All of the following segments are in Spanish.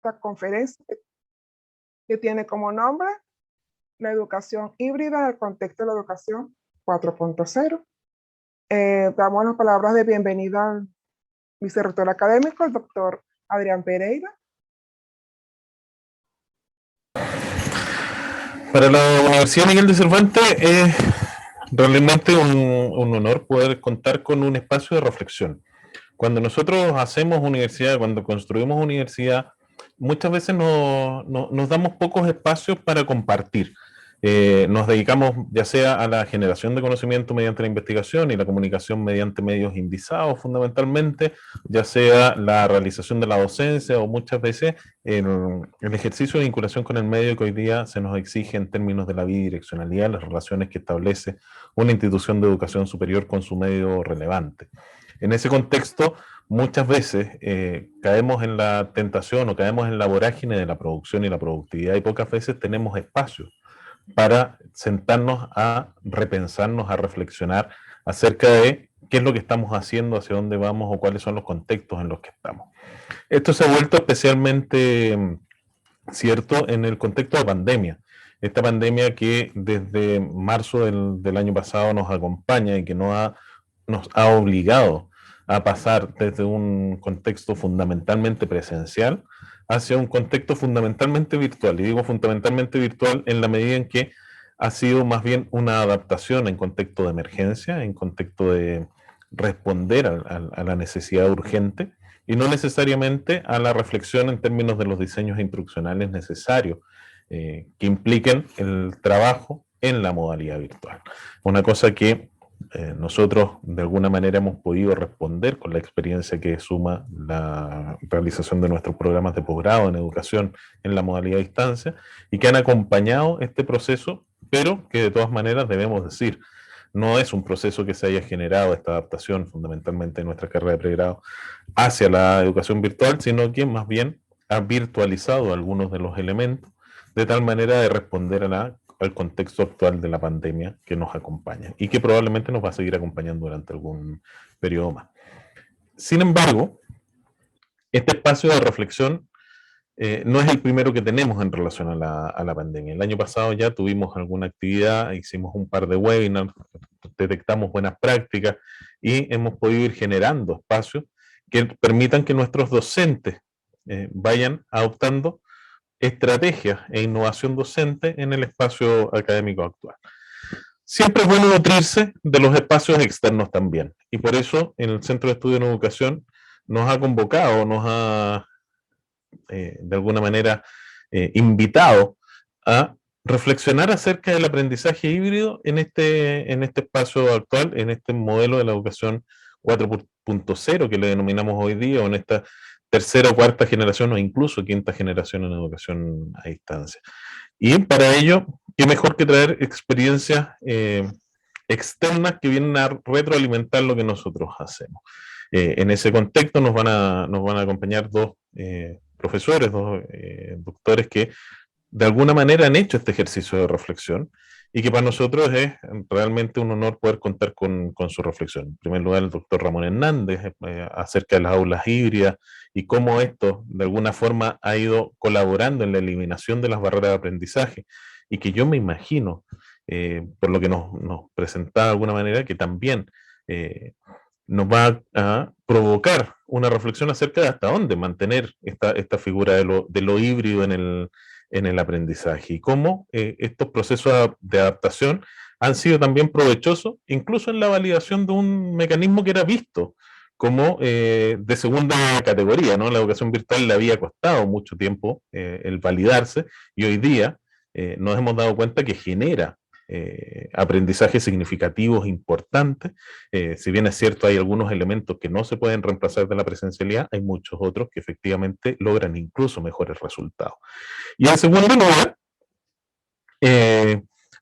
esta conferencia que tiene como nombre la educación híbrida en el contexto de la educación 4.0. Damos las palabras de bienvenida al vicerrector académico, el doctor Adrián Pereira. Para la Universidad Miguel de Cervantes es realmente un honor poder contar con un espacio de reflexión. Cuando nosotros hacemos universidad, cuando construimos universidad, muchas veces nos damos pocos espacios para compartir. Nos dedicamos ya sea a la generación de conocimiento mediante la investigación y la comunicación mediante medios indizados fundamentalmente, ya sea la realización de la docencia o muchas veces el ejercicio de vinculación con el medio que hoy día se nos exige en términos de la bidireccionalidad, las relaciones que establece una institución de educación superior con su medio relevante. En ese contexto, muchas veces caemos en la tentación o caemos en la vorágine de la producción y la productividad y pocas veces tenemos espacio para sentarnos a repensarnos, a reflexionar acerca de qué es lo que estamos haciendo, hacia dónde vamos o cuáles son los contextos en los que estamos. Esto se ha vuelto especialmente cierto en el contexto de pandemia. Esta pandemia que desde marzo del año pasado nos acompaña y que nos ha obligado a pasar desde un contexto fundamentalmente presencial hacia un contexto fundamentalmente virtual. Y digo fundamentalmente virtual en la medida en que ha sido más bien una adaptación en contexto de emergencia, en contexto de responder a la necesidad urgente y no necesariamente a la reflexión en términos de los diseños instruccionales necesarios que impliquen el trabajo en la modalidad virtual. Una cosa que nosotros de alguna manera hemos podido responder con la experiencia que suma la realización de nuestros programas de posgrado en educación en la modalidad de distancia y que han acompañado este proceso, pero que de todas maneras debemos decir, no es un proceso que se haya generado esta adaptación fundamentalmente en nuestra carrera de pregrado hacia la educación virtual, sino que más bien ha virtualizado algunos de los elementos de tal manera de responder al contexto actual de la pandemia que nos acompaña y que probablemente nos va a seguir acompañando durante algún periodo más. Sin embargo, este espacio de reflexión no es el primero que tenemos en relación a la pandemia. El año pasado ya tuvimos alguna actividad, hicimos un par de webinars, detectamos buenas prácticas y hemos podido ir generando espacios que permitan que nuestros docentes vayan adoptando estrategias e innovación docente en el espacio académico actual. Siempre es bueno nutrirse de los espacios externos también, y por eso en el Centro de Estudio en Educación nos ha convocado, nos ha de alguna manera invitado a reflexionar acerca del aprendizaje híbrido en este espacio actual, en este modelo de la educación 4.0 que le denominamos hoy día, o en esta tercera o cuarta generación o incluso quinta generación en educación a distancia. Y para ello, qué mejor que traer experiencias externas que vienen a retroalimentar lo que nosotros hacemos. En ese contexto nos van a acompañar dos profesores, dos doctores que de alguna manera han hecho este ejercicio de reflexión y que para nosotros es realmente un honor poder contar con su reflexión. En primer lugar, el doctor Ramón Hernández acerca de las aulas híbridas y cómo esto de alguna forma ha ido colaborando en la eliminación de las barreras de aprendizaje y que yo me imagino, por lo que nos presentaba de alguna manera, que también nos va a provocar una reflexión acerca de hasta dónde mantener esta figura de lo híbrido en el aprendizaje y cómo estos procesos de adaptación han sido también provechosos, incluso en la validación de un mecanismo que era visto como de segunda categoría, ¿no? La educación virtual le había costado mucho tiempo el validarse y hoy día nos hemos dado cuenta que genera aprendizajes significativos importantes. Si bien es cierto, hay algunos elementos que no se pueden reemplazar de la presencialidad, hay muchos otros que efectivamente logran incluso mejores resultados. Y en segundo lugar,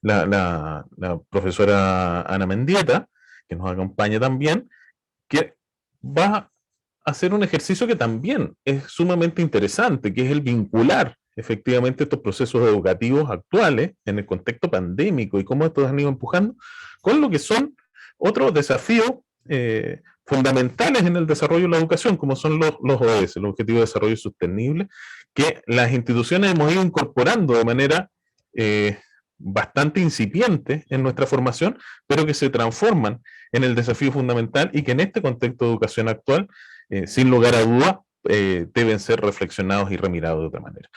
la profesora Ana Mendieta, que nos acompaña también, que va a hacer un ejercicio que también es sumamente interesante, que es el vincular efectivamente estos procesos educativos actuales en el contexto pandémico y cómo estos han ido empujando con lo que son otros desafíos fundamentales en el desarrollo de la educación, como son los ODS, los Objetivos de Desarrollo Sostenible, que las instituciones hemos ido incorporando de manera bastante incipiente en nuestra formación, pero que se transforman en el desafío fundamental y que en este contexto de educación actual, sin lugar a duda, deben ser reflexionados y remirados de otra manera.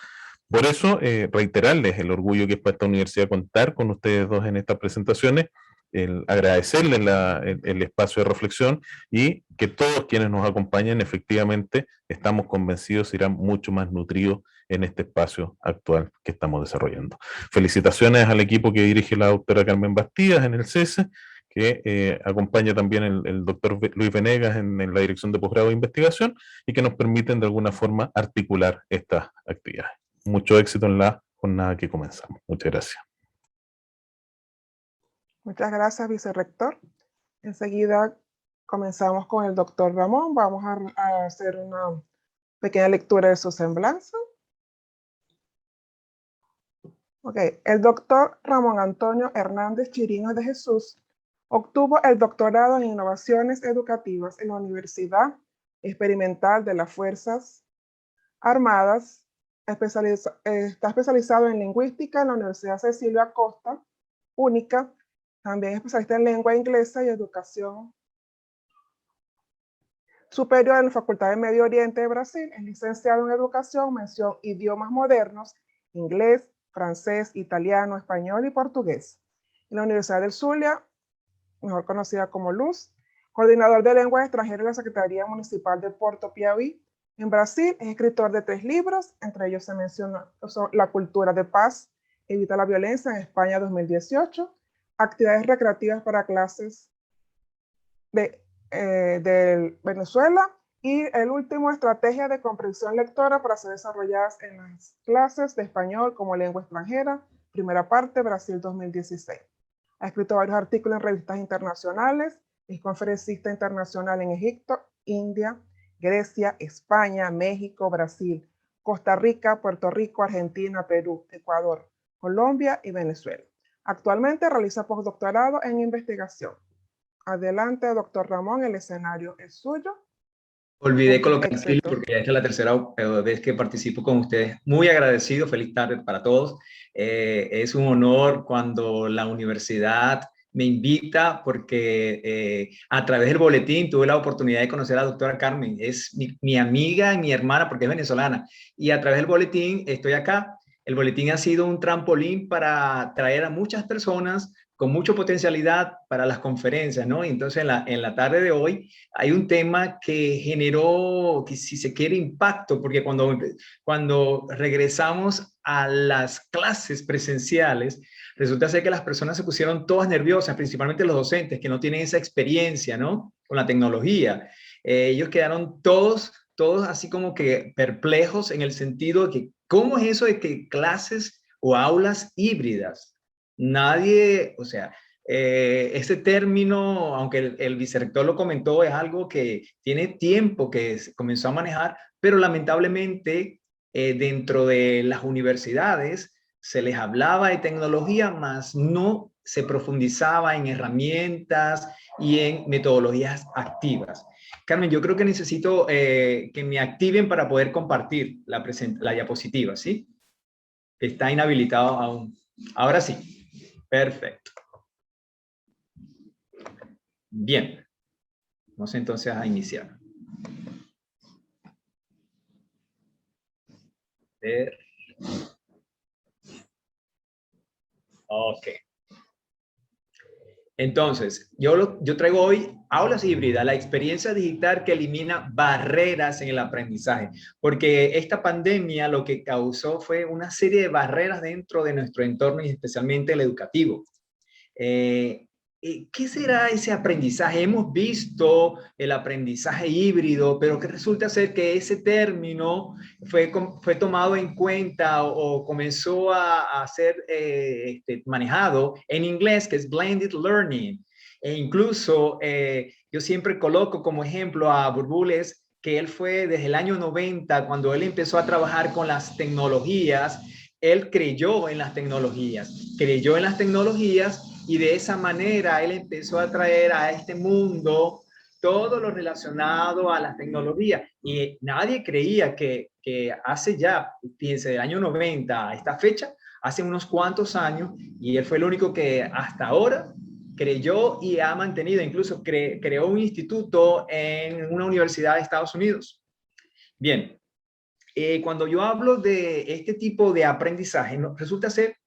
Por eso, reiterarles el orgullo que es para esta universidad contar con ustedes dos en estas presentaciones, agradecerles el espacio de reflexión y que todos quienes nos acompañan efectivamente estamos convencidos serán mucho más nutridos en este espacio actual que estamos desarrollando. Felicitaciones al equipo que dirige la doctora Carmen Bastidas en el CESE, que acompaña también el doctor Luis Venegas en la Dirección de Posgrado de Investigación y que nos permiten de alguna forma articular estas actividades. Mucho éxito en la jornada que comenzamos. Muchas gracias. Muchas gracias, vicerrector. Enseguida comenzamos con el doctor Ramón. Vamos a hacer una pequeña lectura de su semblanza. Ok, el doctor Ramón Antonio Hernández Chirinos de Jesús obtuvo el doctorado en Innovaciones Educativas en la Universidad Experimental de las Fuerzas Armadas. Está especializado en lingüística en la Universidad Cecilia Costa, única. También especialista en lengua inglesa y educación superior en la Facultad de Medio Oriente de Brasil. Es licenciado en educación, mención idiomas modernos, inglés, francés, italiano, español y portugués. En la Universidad del Zulia, mejor conocida como Luz, coordinador de lenguas extranjeras de la Secretaría Municipal de Porto Piauí. En Brasil es escritor de 3 libros, entre ellos se menciona La cultura de paz, Evita la violencia en España 2018, Actividades recreativas para clases de Venezuela y el último, Estrategia de comprensión lectora para ser desarrolladas en las clases de español como lengua extranjera, primera parte, Brasil 2016. Ha escrito varios artículos en revistas internacionales, es conferencista internacional en Egipto, India, Grecia, España, México, Brasil, Costa Rica, Puerto Rico, Argentina, Perú, Ecuador, Colombia y Venezuela. Actualmente realiza postdoctorado en investigación. Adelante, doctor Ramón, el escenario es suyo. Olvidé colocar el film porque ya es la tercera vez que participo con ustedes. Muy agradecido, feliz tarde para todos. Es un honor cuando la universidad me invita porque a través del boletín tuve la oportunidad de conocer a la doctora Carmen. Es mi amiga y mi hermana porque es venezolana. Y a través del boletín estoy acá. El boletín ha sido un trampolín para traer a muchas personas con mucha potencialidad para las conferencias, ¿no? Entonces, en la tarde de hoy hay un tema que generó, que si se quiere, impacto, porque cuando regresamos a las clases presenciales, resulta ser que las personas se pusieron todas nerviosas, principalmente los docentes que no tienen esa experiencia, ¿no? Con la tecnología. Ellos quedaron todos así como que perplejos en el sentido de que, ¿cómo es eso de que clases o aulas híbridas? Nadie, o sea, ese término, aunque el vicerrector lo comentó, es algo que tiene tiempo que se comenzó a manejar, pero lamentablemente dentro de las universidades se les hablaba de tecnología, mas no se profundizaba en herramientas y en metodologías activas. Carmen, yo creo que necesito que me activen para poder compartir la diapositiva, ¿sí? Está inhabilitado aún. Ahora sí. Perfecto. Bien. Vamos entonces a iniciar. Ok. Entonces, yo traigo hoy aulas híbridas, la experiencia digital que elimina barreras en el aprendizaje, porque esta pandemia lo que causó fue una serie de barreras dentro de nuestro entorno y especialmente el educativo. ¿Qué será ese aprendizaje? Hemos visto el aprendizaje híbrido, pero que resulta ser que ese término fue tomado en cuenta o comenzó a ser manejado en inglés, que es blended learning. E incluso yo siempre coloco como ejemplo a Burbules, que él fue desde el año 90, cuando él empezó a trabajar con las tecnologías. Él creyó en las tecnologías y de esa manera él empezó a traer a este mundo todo lo relacionado a las tecnologías. Y nadie creía que hace ya, fíjense, del año 90 a esta fecha, hace unos cuantos años, y él fue el único que hasta ahora creyó y ha mantenido, incluso creó un instituto en una universidad de Estados Unidos. Bien, cuando yo hablo de este tipo de aprendizaje, resulta ser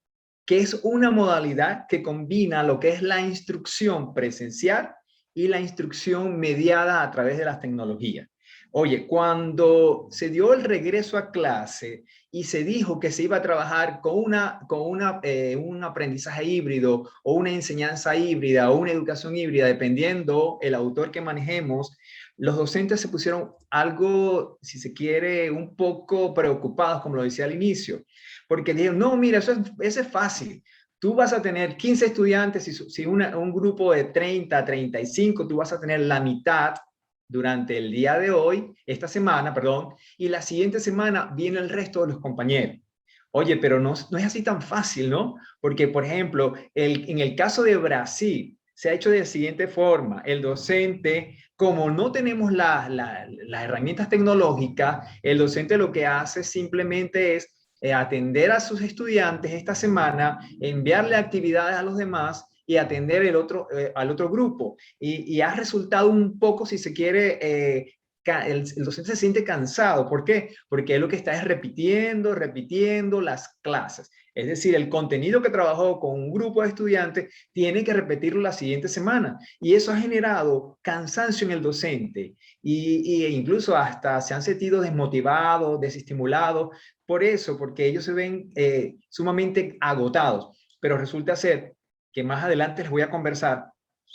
que es una modalidad que combina lo que es la instrucción presencial y la instrucción mediada a través de las tecnologías. Oye, cuando se dio el regreso a clase y se dijo que se iba a trabajar con un aprendizaje híbrido o una enseñanza híbrida o una educación híbrida, dependiendo el autor que manejemos, los docentes se pusieron algo, si se quiere, un poco preocupados, como lo decía al inicio, porque dijeron, no, mira, eso es fácil. Tú vas a tener 15 estudiantes, si un grupo de 30, 35, tú vas a tener la mitad durante el día de hoy, esta semana, perdón, y la siguiente semana viene el resto de los compañeros. Oye, pero no es así tan fácil, ¿no? Porque, por ejemplo, en el caso de Brasil, se ha hecho de la siguiente forma. El docente, como no tenemos las herramientas tecnológicas, el docente lo que hace simplemente es atender a sus estudiantes esta semana, enviarle actividades a los demás y atender al otro grupo. Y ha resultado un poco, si se quiere, el docente se siente cansado. ¿Por qué? Porque él lo que está es repitiendo las clases. Es decir, el contenido que trabajó con un grupo de estudiantes tiene que repetirlo la siguiente semana. Y eso ha generado cansancio en el docente. Y incluso hasta se han sentido desmotivados, desestimulados. Por eso, porque ellos se ven sumamente agotados. Pero resulta ser que más adelante les voy a conversar,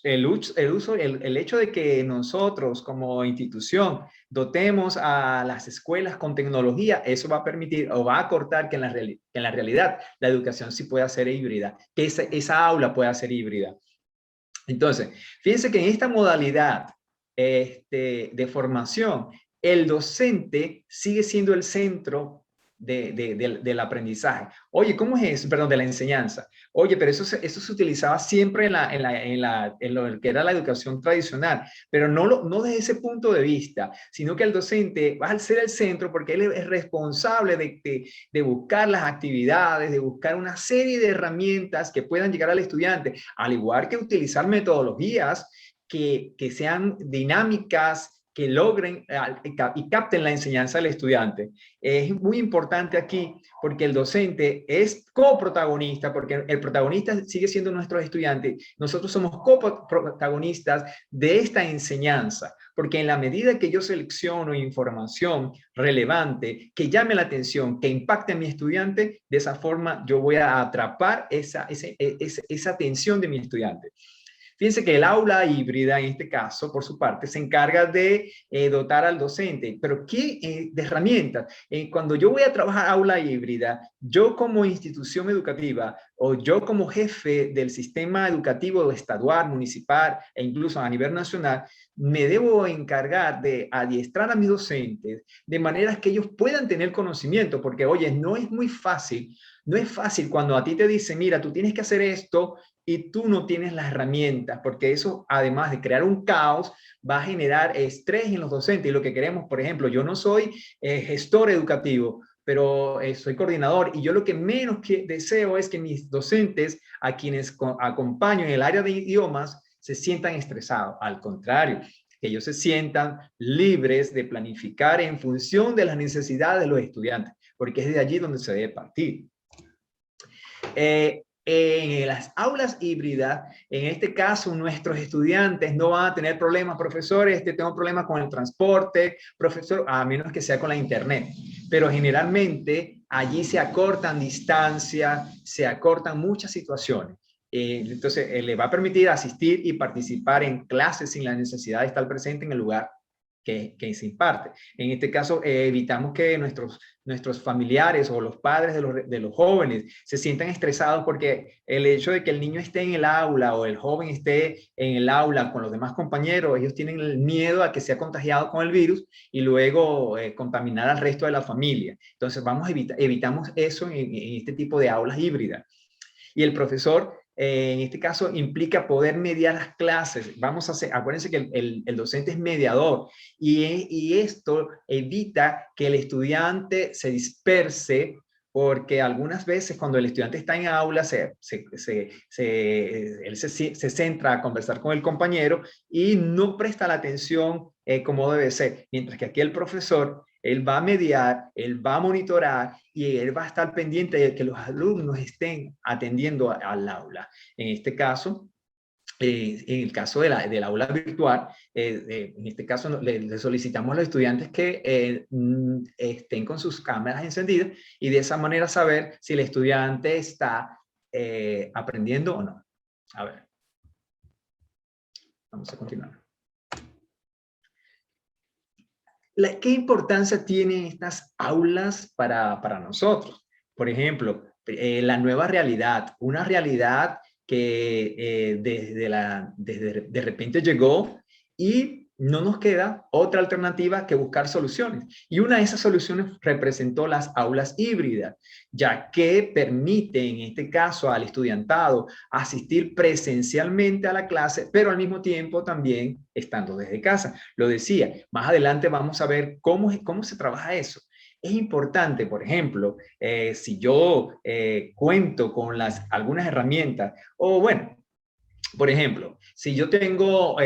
el hecho de que nosotros como institución dotemos a las escuelas con tecnología, eso va a permitir o va a acortar que en la realidad la educación sí pueda ser híbrida, que esa aula pueda ser híbrida. Entonces, fíjense que en esta modalidad de formación, el docente sigue siendo el centro del aprendizaje. Oye, ¿cómo es eso? Perdón, de la enseñanza. Oye, pero eso se utilizaba siempre en lo que era la educación tradicional, pero no desde ese punto de vista, sino que el docente va a ser el centro porque él es responsable de buscar las actividades, de buscar una serie de herramientas que puedan llegar al estudiante, al igual que utilizar metodologías que sean dinámicas, que logren y capten la enseñanza del estudiante. Es muy importante aquí porque el docente es coprotagonista, porque el protagonista sigue siendo nuestros estudiantes. Nosotros somos coprotagonistas de esta enseñanza, porque en la medida que yo selecciono información relevante, que llame la atención, que impacte a mi estudiante, de esa forma yo voy a atrapar esa atención de mi estudiante. Fíjense que el aula híbrida, en este caso, por su parte, se encarga de dotar al docente. ¿Pero qué de herramientas? Cuando yo voy a trabajar aula híbrida, yo como institución educativa o yo como jefe del sistema educativo estadual, municipal e incluso a nivel nacional, me debo encargar de adiestrar a mis docentes de manera que ellos puedan tener conocimiento. Porque, oye, no es muy fácil. No es fácil cuando a ti te dicen, mira, tú tienes que hacer esto, y tú no tienes las herramientas, porque eso, además de crear un caos, va a generar estrés en los docentes. Y lo que queremos, por ejemplo, yo no soy gestor educativo, pero soy coordinador, y yo lo que menos deseo es que mis docentes, a quienes acompaño en el área de idiomas, se sientan estresados. Al contrario, que ellos se sientan libres de planificar en función de las necesidades de los estudiantes, porque es de allí donde se debe partir. En las aulas híbridas, en este caso, nuestros estudiantes no van a tener problemas. Profesores, tengo problemas con el transporte, profesor, a menos que sea con la internet. Pero generalmente allí se acortan distancias, se acortan muchas situaciones. Entonces, le va a permitir asistir y participar en clases sin la necesidad de estar presente en el lugar que se imparte. En este caso, evitamos que nuestros familiares o los padres de los jóvenes se sientan estresados porque el hecho de que el niño esté en el aula o el joven esté en el aula con los demás compañeros, ellos tienen el miedo a que sea contagiado con el virus y luego contaminar al resto de la familia. Entonces, evitamos eso en este tipo de aulas híbridas. Y el profesor en este caso implica poder mediar las clases. Acuérdense que el docente es mediador y esto evita que el estudiante se disperse, porque algunas veces cuando el estudiante está en aula, él se centra a conversar con el compañero y no presta la atención como debe ser, mientras que aquí el profesor, él va a mediar, él va a monitorar y él va a estar pendiente de que los alumnos estén atendiendo al aula. En este caso, en el caso del aula virtual, en este caso le solicitamos a los estudiantes que estén con sus cámaras encendidas y de esa manera saber si el estudiante está aprendiendo o no. A ver. Vamos a continuar. ¿Qué importancia tienen estas aulas para nosotros? Por ejemplo, la nueva realidad, una realidad que de repente llegó y no nos queda otra alternativa que buscar soluciones. Y una de esas soluciones representó las aulas híbridas, ya que permite en este caso al estudiantado asistir presencialmente a la clase, pero al mismo tiempo también estando desde casa. Lo decía, más adelante vamos a ver cómo se trabaja eso. Es importante, por ejemplo, si yo cuento con algunas herramientas, o bueno, por ejemplo, si yo tengo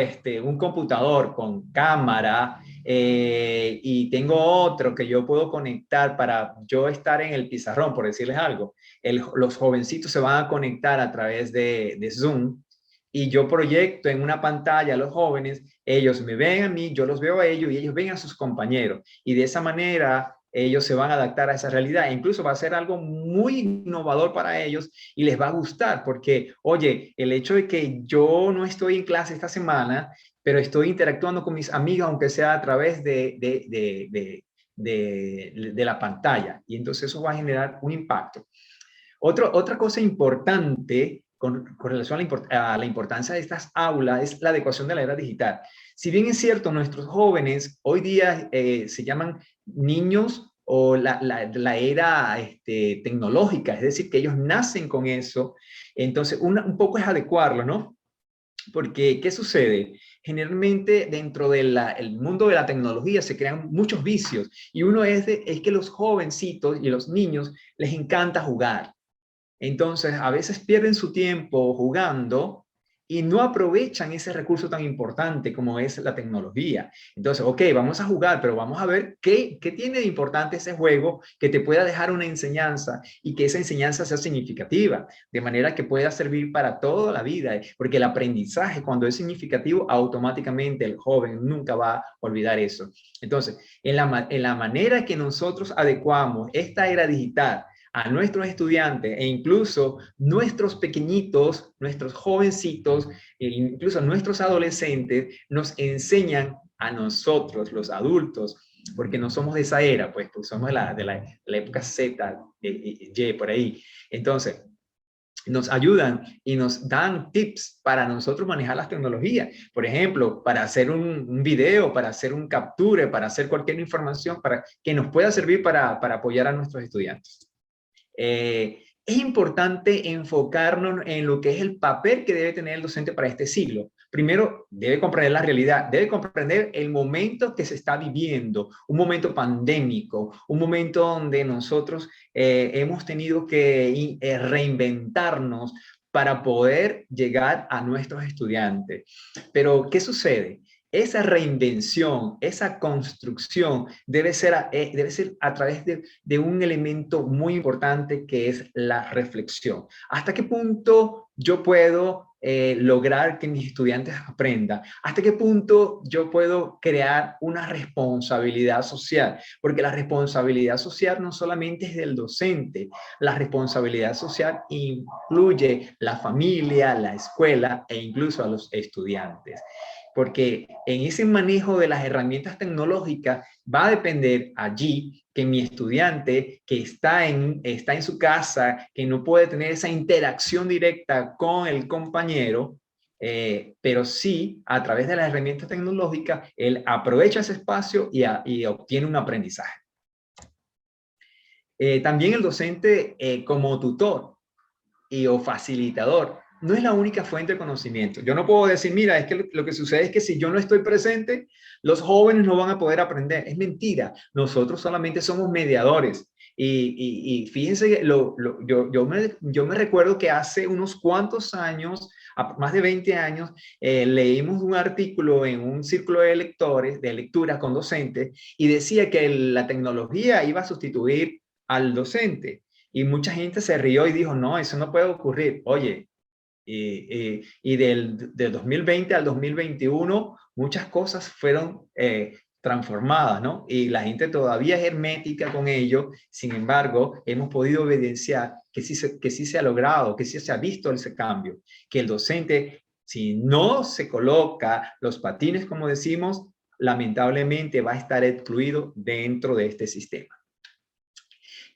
un computador con cámara y tengo otro que yo puedo conectar para yo estar en el pizarrón, por decirles algo, los jovencitos se van a conectar a través de Zoom y yo proyecto en una pantalla a los jóvenes, ellos me ven a mí, yo los veo a ellos y ellos ven a sus compañeros. Y de esa manera ellos se van a adaptar a esa realidad e incluso va a ser algo muy innovador para ellos y les va a gustar porque, oye, el hecho de que yo no estoy en clase esta semana, pero estoy interactuando con mis amigos, aunque sea a través de la pantalla, y entonces eso va a generar un impacto. Otra cosa importante con relación a la importancia de estas aulas es la adecuación de la era digital. Si bien es cierto, nuestros jóvenes hoy día se llaman niños o la era tecnológica, es decir, que ellos nacen con eso, entonces un poco es adecuarlo, ¿no? Porque, ¿qué sucede? Generalmente dentro del mundo de la tecnología se crean muchos vicios y uno es que los jovencitos y los niños les encanta jugar. Entonces, a veces pierden su tiempo jugando y no aprovechan ese recurso tan importante como es la tecnología. Entonces, ok, vamos a jugar, pero vamos a ver qué tiene de importante ese juego que te pueda dejar una enseñanza y que esa enseñanza sea significativa, de manera que pueda servir para toda la vida, porque el aprendizaje, cuando es significativo, automáticamente el joven nunca va a olvidar eso. Entonces, en la manera que nosotros adecuamos esta era digital a nuestros estudiantes e incluso nuestros pequeñitos, nuestros jovencitos, e incluso nuestros adolescentes nos enseñan a nosotros, los adultos, porque no somos de esa era, pues somos de la época Z, Y, por ahí. Entonces, nos ayudan y nos dan tips para nosotros manejar las tecnologías. Por ejemplo, para hacer un video, para hacer un capture, para hacer cualquier información que nos pueda servir para apoyar a nuestros estudiantes. Es importante enfocarnos en lo que es el papel que debe tener el docente para este siglo. Primero, debe comprender la realidad, debe comprender el momento que se está viviendo, un momento pandémico, un momento donde nosotros hemos tenido que reinventarnos para poder llegar a nuestros estudiantes. Pero, ¿qué sucede? Esa reinvención, esa construcción debe ser a través de un elemento muy importante que es la reflexión. ¿Hasta qué punto yo puedo lograr que mis estudiantes aprendan? ¿Hasta qué punto yo puedo crear una responsabilidad social? Porque la responsabilidad social no solamente es del docente, la responsabilidad social incluye la familia, la escuela e incluso a los estudiantes. Porque en ese manejo de las herramientas tecnológicas va a depender allí que mi estudiante que está en su casa, que no puede tener esa interacción directa con el compañero, pero sí a través de las herramientas tecnológicas, él aprovecha ese espacio y obtiene un aprendizaje. También el docente como tutor o facilitador no es la única fuente de conocimiento. Yo no puedo decir, mira, es que lo que sucede es que si yo no estoy presente, los jóvenes no van a poder aprender. Es mentira. Nosotros solamente somos mediadores. Y fíjense, yo me recuerdo que hace unos cuantos años, más de 20 años, leímos un artículo en un círculo de lectores, de lectura con docentes, y decía que la tecnología iba a sustituir al docente. Y mucha gente se rió y dijo, no, eso no puede ocurrir. Oye, y del 2020 al 2021, muchas cosas fueron transformadas, ¿no? Y la gente todavía es hermética con ello. Sin embargo, hemos podido evidenciar que sí se ha logrado, que sí se ha visto ese cambio, que el docente, si no se coloca los patines, como decimos, lamentablemente va a estar excluido dentro de este sistema.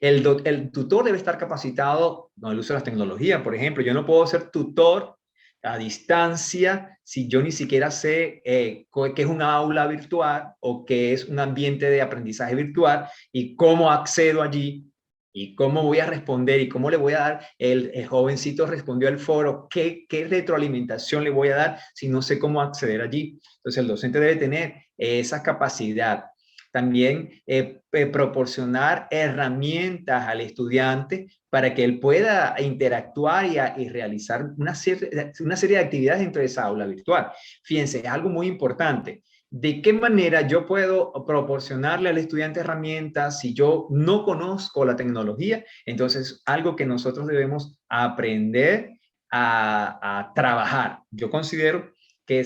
El tutor debe estar capacitado con el uso de las tecnologías. Por ejemplo, yo no puedo ser tutor a distancia si yo ni siquiera sé qué es una aula virtual o qué es un ambiente de aprendizaje virtual y cómo accedo allí y cómo voy a responder y cómo le voy a dar. El jovencito respondió al foro, ¿qué retroalimentación le voy a dar si no sé cómo acceder allí? Entonces el docente debe tener esa capacidad. También proporcionar herramientas al estudiante para que él pueda interactuar y realizar una serie de actividades dentro de esa aula virtual. Fíjense, es algo muy importante. ¿De qué manera yo puedo proporcionarle al estudiante herramientas si yo no conozco la tecnología? Entonces, algo que nosotros debemos aprender a trabajar. Yo considero que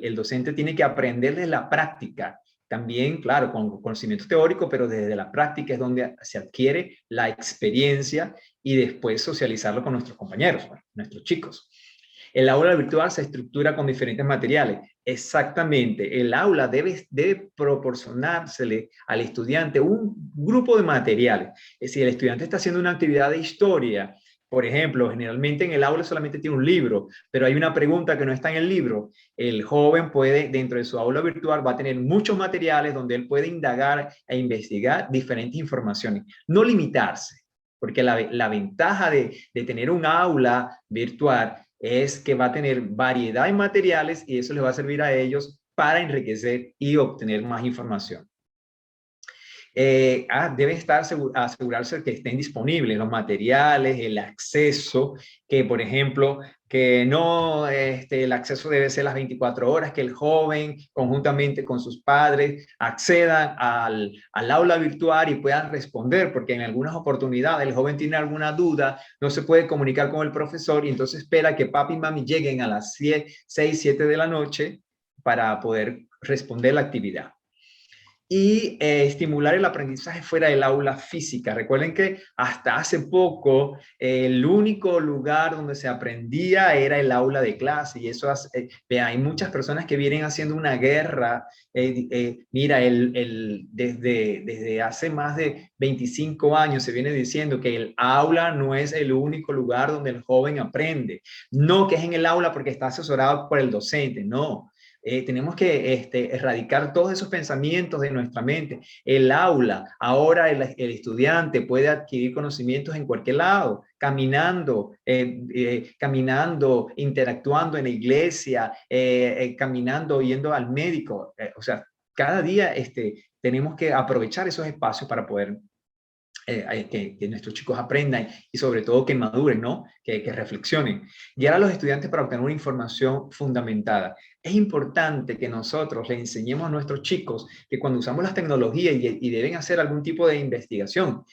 el docente tiene que aprender de la práctica. También, claro, con conocimiento teórico, pero desde la práctica es donde se adquiere la experiencia y después socializarlo con nuestros compañeros, bueno, nuestros chicos. El aula virtual se estructura con diferentes materiales. Exactamente, el aula debe proporcionársele al estudiante un grupo de materiales. Es decir, el estudiante está haciendo una actividad de historia. Por ejemplo, generalmente en el aula solamente tiene un libro, pero hay una pregunta que no está en el libro. El joven puede, dentro de su aula virtual, va a tener muchos materiales donde él puede indagar e investigar diferentes informaciones. No limitarse, porque la ventaja de tener un aula virtual es que va a tener variedad de materiales y eso les va a servir a ellos para enriquecer y obtener más información. Debe asegurarse de que estén disponibles los materiales, el acceso, que por ejemplo, que no, el acceso debe ser las 24 horas, que el joven conjuntamente con sus padres accedan al aula virtual y puedan responder, porque en algunas oportunidades el joven tiene alguna duda, no se puede comunicar con el profesor y entonces espera que papi y mami lleguen a las 6, 7 de la noche para poder responder la actividad. Y estimular el aprendizaje fuera del aula física. Recuerden que hasta hace poco el único lugar donde se aprendía era el aula de clase y eso hace, hay muchas personas que vienen haciendo una guerra. Mira, desde hace más de 25 años se viene diciendo que el aula no es el único lugar donde el joven aprende. No que es en el aula porque está asesorado por el docente, no. Tenemos que erradicar todos esos pensamientos de nuestra mente. El aula, ahora el estudiante puede adquirir conocimientos en cualquier lado, caminando, interactuando en la iglesia, caminando, yendo al médico. O sea, cada día tenemos que aprovechar esos espacios para poder que nuestros chicos aprendan y sobre todo que maduren, ¿no? Que reflexionen. Guiar a los estudiantes para obtener una información fundamentada. Es importante que nosotros le enseñemos a nuestros chicos que cuando usamos las tecnologías y deben hacer algún tipo de investigación,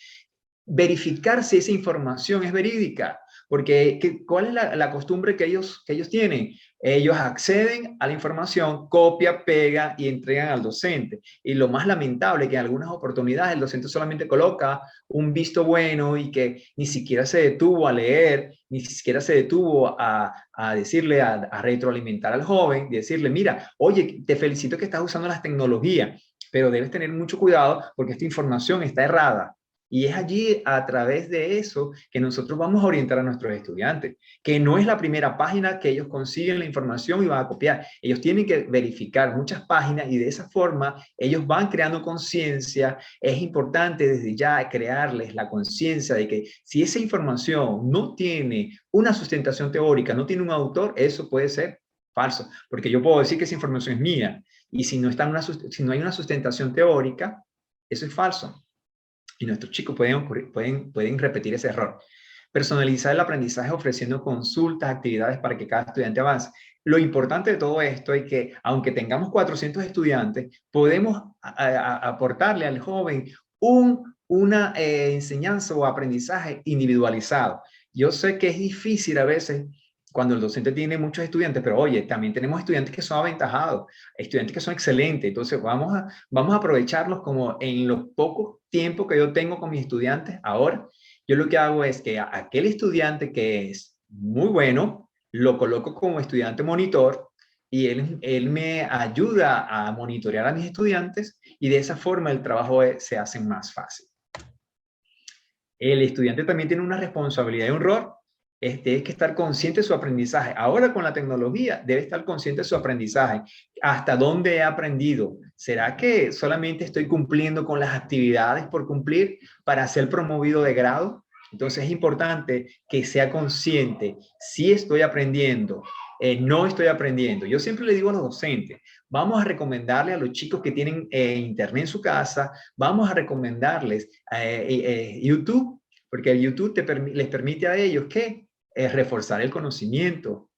verificar si esa información es verídica, porque ¿cuál es la costumbre que ellos tienen? Ellos acceden a la información, copia, pega y entregan al docente. Y lo más lamentable es que en algunas oportunidades el docente solamente coloca un visto bueno y que ni siquiera se detuvo a leer, ni siquiera se detuvo a decirle, a retroalimentar al joven, y decirle, mira, oye, te felicito que estás usando las tecnologías, pero debes tener mucho cuidado porque esta información está errada. Y es allí, a través de eso, que nosotros vamos a orientar a nuestros estudiantes, que no es la primera página que ellos consiguen la información y van a copiar. Ellos tienen que verificar muchas páginas y de esa forma ellos van creando conciencia. Es importante desde ya crearles la conciencia de que si esa información no tiene una sustentación teórica, no tiene un autor, eso puede ser falso, porque yo puedo decir que esa información es mía y si no hay una sustentación teórica, eso es falso. Y nuestros chicos pueden repetir ese error. Personalizar el aprendizaje ofreciendo consultas, actividades para que cada estudiante avance. Lo importante de todo esto es que, aunque tengamos 400 estudiantes, podemos aportarle al joven una enseñanza o aprendizaje individualizado. Yo sé que es difícil a veces cuando el docente tiene muchos estudiantes, pero oye, también tenemos estudiantes que son aventajados, estudiantes que son excelentes, entonces vamos a aprovecharlos como en los pocos tiempos que yo tengo con mis estudiantes ahora. Yo lo que hago es que a aquel estudiante que es muy bueno, lo coloco como estudiante monitor y él me ayuda a monitorear a mis estudiantes y de esa forma el trabajo se hace más fácil. El estudiante también tiene una responsabilidad y un rol. Es que estar consciente de su aprendizaje. Ahora con la tecnología debe estar consciente de su aprendizaje. ¿Hasta dónde he aprendido? ¿Será que solamente estoy cumpliendo con las actividades por cumplir para ser promovido de grado? Entonces es importante que sea consciente. Si estoy aprendiendo, no estoy aprendiendo. Yo siempre le digo a los docentes, vamos a recomendarle a los chicos que tienen internet en su casa, vamos a recomendarles YouTube, porque el YouTube les permite a ellos que reforzar el conocimiento.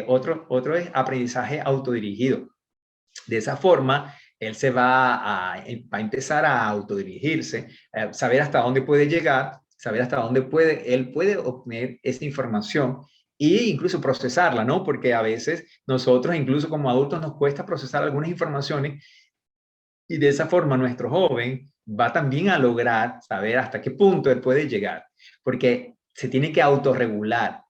Otro es aprendizaje autodirigido. De esa forma, él va a empezar a autodirigirse, saber hasta dónde puede llegar, saber hasta dónde él puede obtener esta información e incluso procesarla, ¿no? Porque a veces nosotros, incluso como adultos, nos cuesta procesar algunas informaciones y de esa forma nuestro joven va también a lograr saber hasta qué punto él puede llegar, porque se tiene que autorregular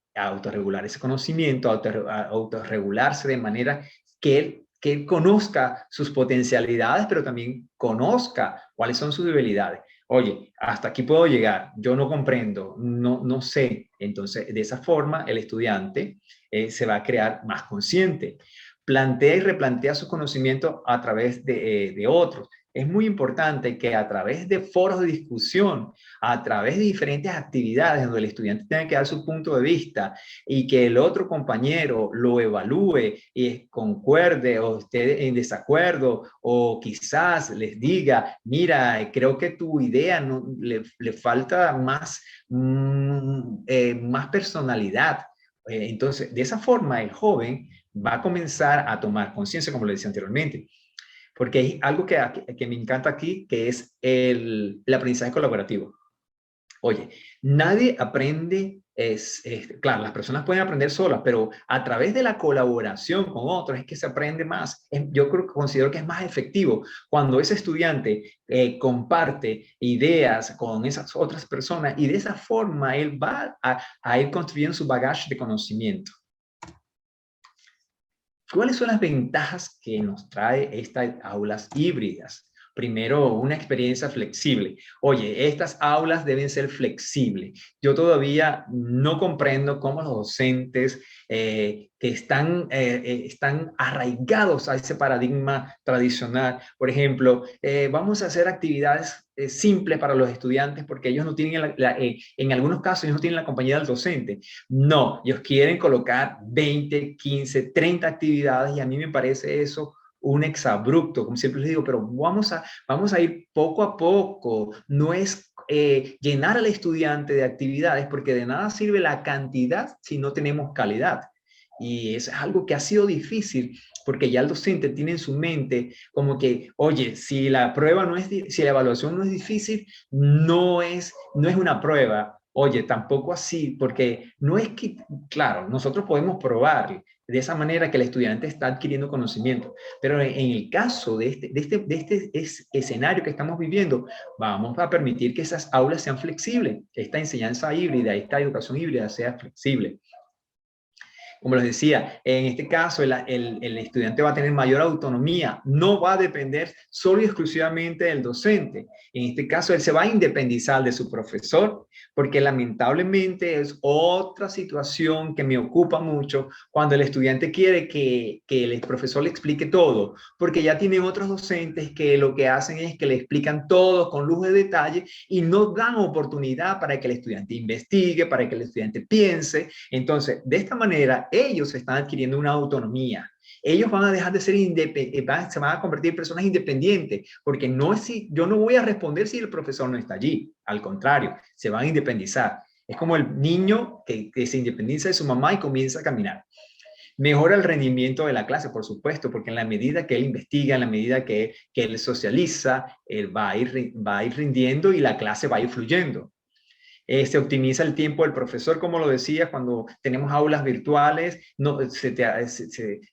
ese conocimiento, autorregularse de manera que él conozca sus potencialidades, pero también conozca cuáles son sus debilidades. Oye, hasta aquí puedo llegar, yo no comprendo, no sé. Entonces, de esa forma, el estudiante se va a crear más consciente. Plantea y replantea sus conocimientos a través de otros. Es muy importante que a través de foros de discusión, a través de diferentes actividades donde el estudiante tenga que dar su punto de vista y que el otro compañero lo evalúe y concuerde o esté en desacuerdo o quizás les diga, mira, creo que tu idea le falta más personalidad. Entonces, de esa forma el joven va a comenzar a tomar conciencia, como lo decía anteriormente. Porque hay algo que me encanta aquí, que es el aprendizaje colaborativo. Oye, nadie aprende, claro, las personas pueden aprender solas, pero a través de la colaboración con otros es que se aprende más. Yo considero que es más efectivo cuando ese estudiante comparte ideas con esas otras personas y de esa forma él va a ir construyendo su bagaje de conocimiento. ¿Cuáles son las ventajas que nos trae estas aulas híbridas? Primero, una experiencia flexible. Oye, estas aulas deben ser flexibles. Yo todavía no comprendo cómo los docentes que están arraigados a ese paradigma tradicional. Por ejemplo, vamos a hacer actividades simples para los estudiantes porque ellos no tienen, en algunos casos, ellos no tienen la compañía del docente. No, ellos quieren colocar 20, 15, 30 actividades y a mí me parece eso un exabrupto, como siempre les digo, pero vamos a ir poco a poco. No es llenar al estudiante de actividades porque de nada sirve la cantidad si no tenemos calidad. Y es algo que ha sido difícil porque ya el docente tiene en su mente como que, oye, si la evaluación no es difícil, no es una prueba. Oye, tampoco así, porque no es que, claro, nosotros podemos probar de esa manera que el estudiante está adquiriendo conocimiento, pero en el caso de este escenario que estamos viviendo, vamos a permitir que esas aulas sean flexibles, que esta enseñanza híbrida, esta educación híbrida sea flexible. Como les decía, en este caso el estudiante va a tener mayor autonomía, no va a depender solo y exclusivamente del docente. En este caso, él se va a independizar de su profesor, porque lamentablemente es otra situación que me ocupa mucho cuando el estudiante quiere que el profesor le explique todo, porque ya tienen otros docentes que lo que hacen es que le explican todo con lujo de detalle y no dan oportunidad para que el estudiante investigue, para que el estudiante piense. Entonces, de esta manera, ellos están adquiriendo una autonomía. Ellos van a dejar de ser independientes, se van a convertir en personas independientes, porque no es si, yo no voy a responder si el profesor no está allí. Al contrario, se van a independizar. Es como el niño que se independiza de su mamá y comienza a caminar. Mejora el rendimiento de la clase, por supuesto, porque en la medida que él investiga, en la medida que él socializa, él va a ir rindiendo y la clase va a ir fluyendo. Se optimiza el tiempo del profesor, como lo decía, cuando tenemos aulas virtuales, no,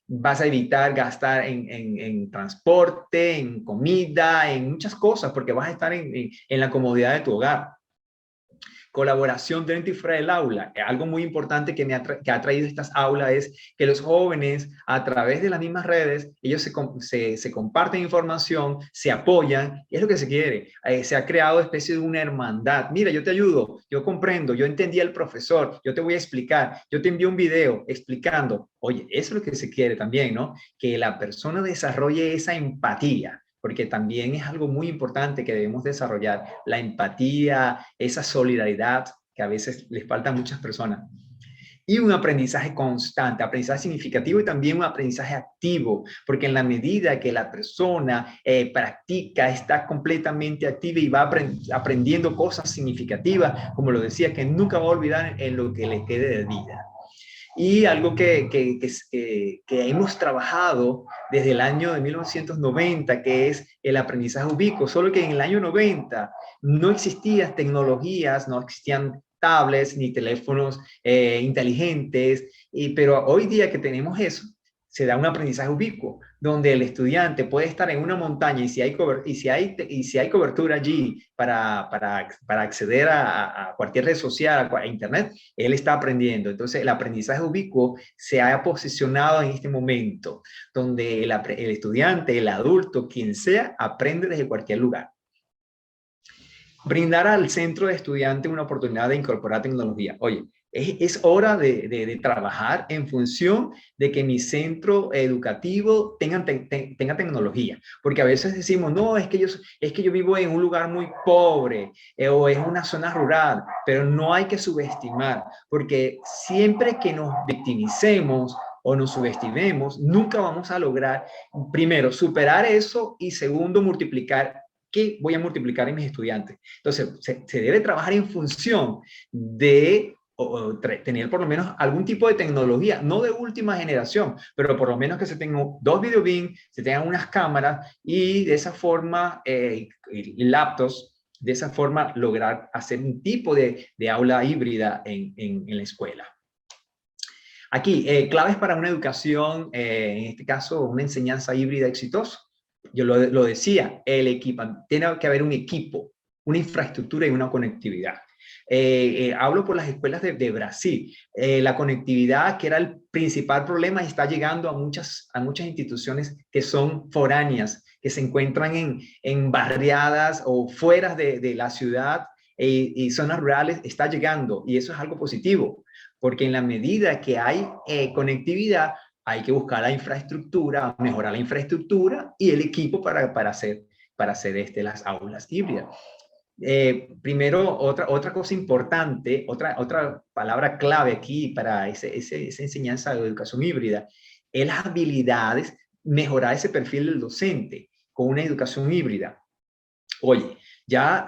vas a evitar gastar en transporte, en comida, en muchas cosas, porque vas a estar en la comodidad de tu hogar. Colaboración dentro y fuera del aula. Algo muy importante que ha traído estas aulas es que los jóvenes, a través de las mismas redes, ellos se comparten información, se apoyan, y es lo que se quiere. Se ha creado especie de una hermandad. Mira, yo te ayudo, yo comprendo, yo entendí al profesor, yo te voy a explicar, yo te envío un video explicando. Oye, eso es lo que se quiere también, ¿no? Que la persona desarrolle esa empatía, porque también es algo muy importante que debemos desarrollar, la empatía, esa solidaridad que a veces les falta a muchas personas. Y un aprendizaje constante, aprendizaje significativo y también un aprendizaje activo, porque en la medida que la persona practica, está completamente activa y va aprendiendo cosas significativas, como lo decía, que nunca va a olvidar en lo que le quede de vida. Y algo que hemos trabajado desde el año de 1990, que es el aprendizaje ubicuo, solo que en el año 90 no existían tecnologías, no existían tablets ni teléfonos inteligentes, pero hoy día que tenemos eso, se da un aprendizaje ubicuo, donde el estudiante puede estar en una montaña y si hay cobertura allí para acceder a cualquier red social, a internet, él está aprendiendo. Entonces, el aprendizaje ubicuo se ha posicionado en este momento, donde el estudiante, el adulto, quien sea, aprende desde cualquier lugar. Brindar al centro de estudiantes una oportunidad de incorporar tecnología. Oye, es hora de trabajar en función de que mi centro educativo tenga tecnología, porque a veces decimos, no, es que yo vivo en un lugar muy pobre o en una zona rural, pero no hay que subestimar, porque siempre que nos victimicemos o nos subestimemos, nunca vamos a lograr, primero, superar eso y segundo, multiplicar. ¿Qué voy a multiplicar en mis estudiantes? Entonces, se debe trabajar en función de tener por lo menos algún tipo de tecnología, no de última generación, pero por lo menos que se tengan 2 videobeams, se tengan unas cámaras y de esa forma, laptops, de esa forma lograr hacer un tipo de aula híbrida en la escuela. Aquí, claves para una educación, en este caso, una enseñanza híbrida exitosa. Yo lo decía, tiene que haber un equipo, una infraestructura y una conectividad. Hablo por las escuelas de Brasil. La conectividad, que era el principal problema, está llegando a muchas instituciones que son foráneas, que se encuentran en barriadas o fuera de la ciudad y zonas rurales, está llegando. Y eso es algo positivo, porque en la medida que hay conectividad, hay que buscar la infraestructura, mejorar la infraestructura y el equipo para hacer las aulas híbridas. Primero, otra cosa importante, otra palabra clave aquí para esa enseñanza de educación híbrida, es las habilidades, mejorar ese perfil del docente con una educación híbrida. Oye, ya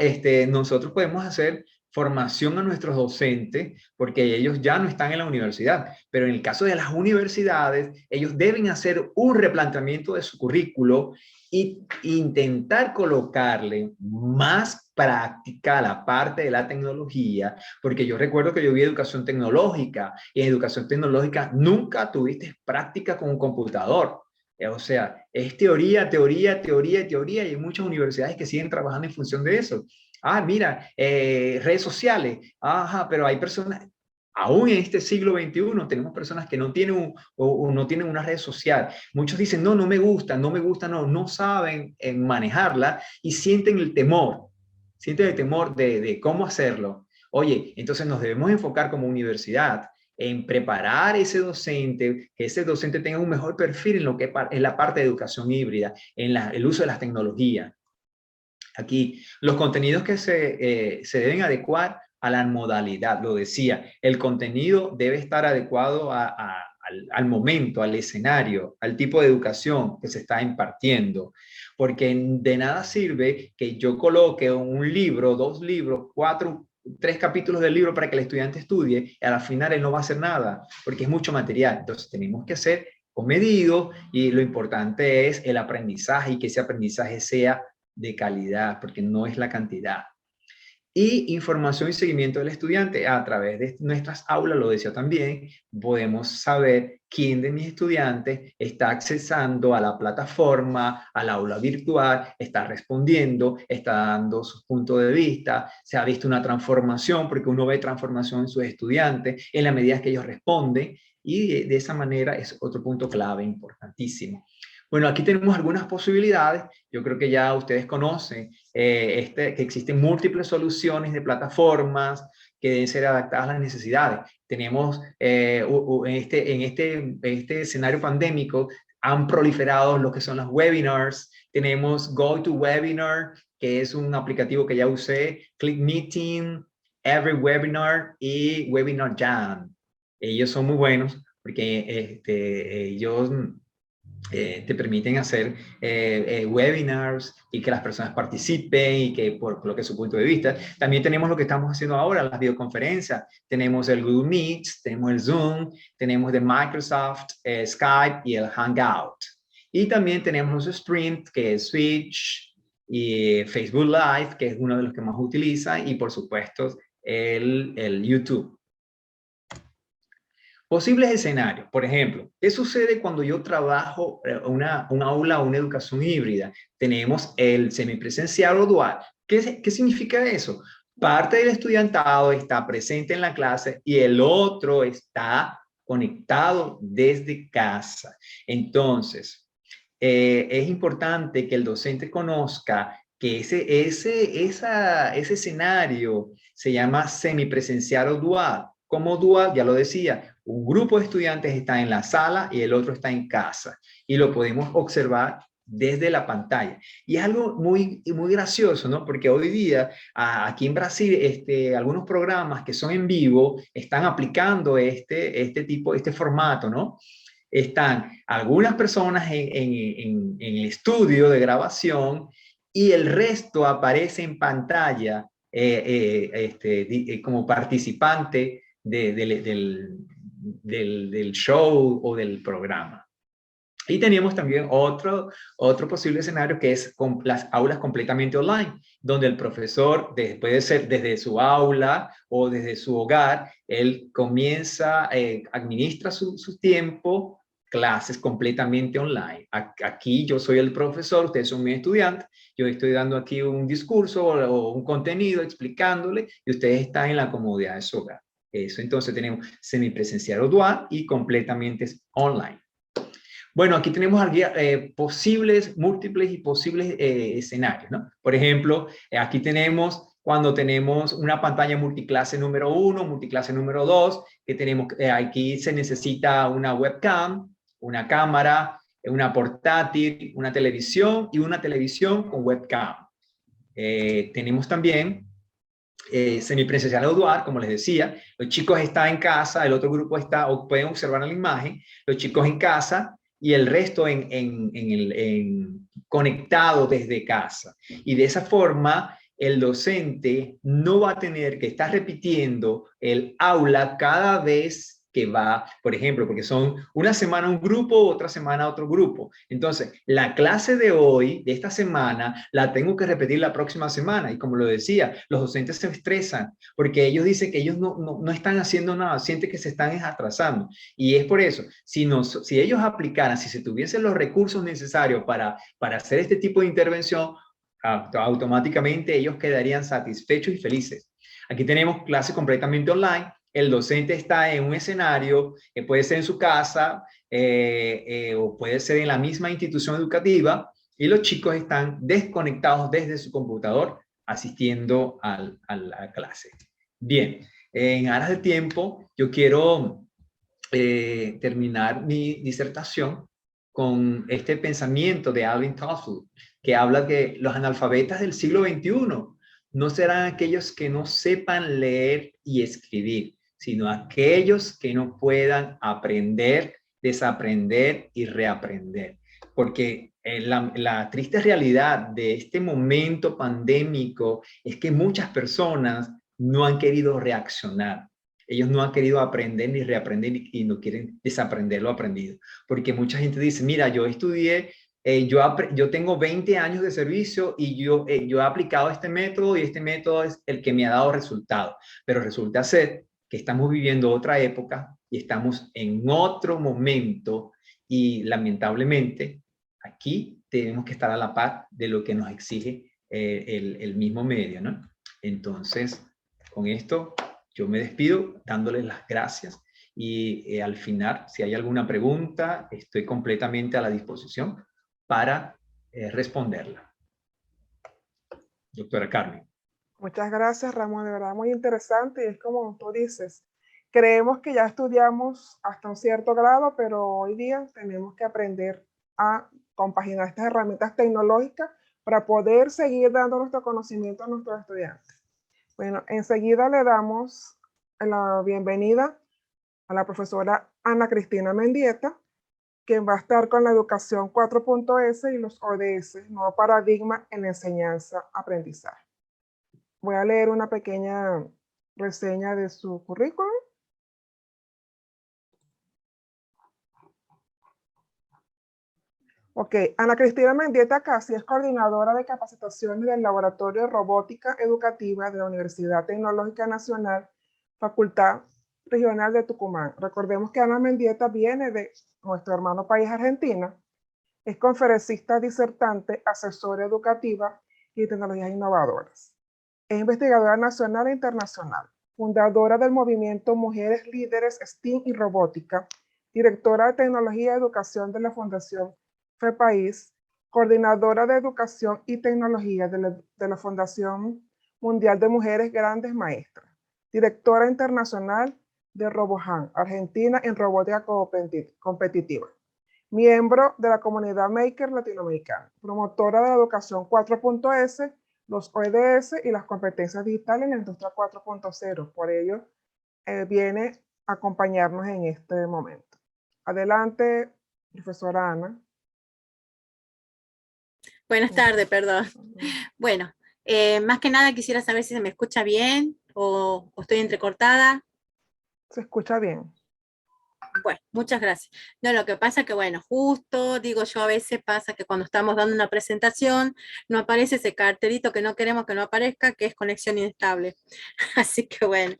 nosotros podemos hacer formación a nuestros docentes porque ellos ya no están en la universidad, pero en el caso de las universidades, ellos deben hacer un replanteamiento de su currículo e intentar colocarle más práctica a la parte de la tecnología, porque yo recuerdo que yo vi educación tecnológica y en educación tecnológica nunca tuviste práctica con un computador. O sea, es teoría, teoría, teoría, teoría, y hay muchas universidades que siguen trabajando en función de eso. Ah, mira, redes sociales. Ajá, pero hay personas, Aún en este siglo XXI tenemos personas que no tienen, o no tienen una red social. Muchos dicen, no, no me gusta, no saben manejarla y sienten el temor de cómo hacerlo. Oye, entonces nos debemos enfocar como universidad en preparar ese docente, que ese docente tenga un mejor perfil en lo que es la parte de educación híbrida, en el uso de las tecnologías. Aquí, los contenidos que se deben adecuar a la modalidad, lo decía, el contenido debe estar adecuado al momento, al escenario, al tipo de educación que se está impartiendo, porque de nada sirve que yo coloque un libro, 2 libros, 4, 3 capítulos del libro para que el estudiante estudie, y a la final él no va a hacer nada, porque es mucho material. Entonces tenemos que ser comedidos y lo importante es el aprendizaje y que ese aprendizaje sea de calidad, porque no es la cantidad. Y información y seguimiento del estudiante a través de nuestras aulas, lo decía también, podemos saber quién de mis estudiantes está accesando a la plataforma, al aula virtual, está respondiendo, está dando su punto de vista, se ha visto una transformación, porque uno ve transformación en sus estudiantes en la medida que ellos responden, y de esa manera es otro punto clave importantísimo. Bueno, aquí tenemos algunas posibilidades. Yo creo que ya ustedes conocen que existen múltiples soluciones de plataformas que deben ser adaptadas a las necesidades. Tenemos, en este escenario pandémico, han proliferado lo que son los webinars. Tenemos GoToWebinar, que es un aplicativo que ya usé, ClickMeeting, EveryWebinar y Webinar Jam. Ellos son muy buenos porque ellos te permiten hacer webinars y que las personas participen y que coloquen su punto de vista. También tenemos lo que estamos haciendo ahora, las videoconferencias. Tenemos el Google Meet, tenemos el Zoom, tenemos de Microsoft, Skype y el Hangout. Y también tenemos los Sprint, que es Switch, y Facebook Live, que es uno de los que más utiliza, y por supuesto el YouTube. Posibles escenarios, por ejemplo, ¿qué sucede cuando yo trabajo una aula o una educación híbrida? Tenemos el semipresencial o dual. ¿Qué significa eso? Parte del estudiantado está presente en la clase y el otro está conectado desde casa. Entonces, es importante que el docente conozca que ese escenario se llama semipresencial o dual. Como dual, ya lo decía, un grupo de estudiantes está en la sala y el otro está en casa. Y lo podemos observar desde la pantalla. Y es algo muy, muy gracioso, ¿no? Porque hoy día, aquí en Brasil, algunos programas que son en vivo están aplicando este formato, ¿no? Están algunas personas en el estudio de grabación y el resto aparece en pantalla como participante del show o del programa. Y teníamos también otro posible escenario que es con las aulas completamente online, donde el profesor, puede ser desde su aula o desde su hogar, él comienza, administra su tiempo, clases completamente online. Aquí yo soy el profesor, ustedes son mis estudiantes, yo estoy dando aquí un discurso o un contenido explicándole y ustedes están en la comodidad de su hogar. Eso, entonces tenemos semipresencial o dual y completamente online. Bueno, aquí tenemos múltiples y posibles escenarios, ¿no? Por ejemplo, aquí tenemos cuando tenemos una pantalla multiclase número 1, multiclase número 2, que tenemos, aquí se necesita una webcam, una cámara, una portátil, una televisión y una televisión con webcam. Tenemos también semipresencial o dual, como les decía, los chicos están en casa, el otro grupo está, o pueden observar la imagen, los chicos en casa y el resto conectado desde casa. Y de esa forma, el docente no va a tener que estar repitiendo el aula cada vez que va, por ejemplo, porque son una semana un grupo, otra semana otro grupo. Entonces, la clase de hoy, de esta semana, la tengo que repetir la próxima semana. Y como lo decía, los docentes se estresan porque ellos dicen que ellos no están haciendo nada, sienten que se están atrasando. Y es por eso, si ellos aplicaran, si se tuviesen los recursos necesarios para hacer este tipo de intervención, automáticamente ellos quedarían satisfechos y felices. Aquí tenemos clases completamente online, El docente está en un escenario, puede ser en su casa o puede ser en la misma institución educativa, y los chicos están desconectados desde su computador asistiendo a la clase. Bien, en aras de tiempo, yo quiero terminar mi disertación con este pensamiento de Alvin Toffler, que habla que los analfabetas del siglo XXI no serán aquellos que no sepan leer y escribir, sino aquellos que no puedan aprender, desaprender y reaprender. Porque la triste realidad de este momento pandémico es que muchas personas no han querido reaccionar. Ellos no han querido aprender ni reaprender y no quieren desaprender lo aprendido. Porque mucha gente dice, mira, yo estudié, yo tengo 20 años de servicio y yo he aplicado este método y este método es el que me ha dado resultado. Pero resulta ser que estamos viviendo otra época y estamos en otro momento y lamentablemente aquí tenemos que estar a la par de lo que nos exige el mismo medio, ¿no? Entonces, con esto yo me despido dándoles las gracias y al final, si hay alguna pregunta, estoy completamente a la disposición para responderla. Doctora Carmen. Muchas gracias, Ramón, de verdad muy interesante, y es como tú dices, creemos que ya estudiamos hasta un cierto grado, pero hoy día tenemos que aprender a compaginar estas herramientas tecnológicas para poder seguir dando nuestro conocimiento a nuestros estudiantes. Bueno, enseguida le damos la bienvenida a la profesora Ana Cristina Mendieta, quien va a estar con la educación 4.S y los ODS, nuevo paradigma en enseñanza-aprendizaje. Voy a leer una pequeña reseña de su currículum. Ok, Ana Cristina Mendieta Casi es coordinadora de capacitaciones del Laboratorio de Robótica Educativa de la Universidad Tecnológica Nacional, Facultad Regional de Tucumán. Recordemos que Ana Mendieta viene de nuestro hermano país Argentina, es conferencista disertante, asesora educativa y tecnologías innovadoras. Es investigadora nacional e internacional, fundadora del movimiento Mujeres Líderes STEAM y Robótica, directora de Tecnología y Educación de la Fundación FEPAIS, coordinadora de Educación y Tecnología de la Fundación Mundial de Mujeres Grandes Maestras, directora internacional de RoboHan, Argentina en robótica competitiva, miembro de la comunidad Maker latinoamericana, promotora de la educación 4.S, los ODS y las competencias digitales en la industria 4.0. Por ello, viene a acompañarnos en este momento. Adelante, profesora Ana. Buenas tardes, perdón. Bueno, más que nada quisiera saber si se me escucha bien o estoy entrecortada. Se escucha bien. Bueno, muchas gracias. No, lo que pasa que, bueno, justo, digo yo, a veces pasa que cuando estamos dando una presentación no aparece ese cartelito que no queremos que no aparezca, que es conexión inestable. Así que, bueno,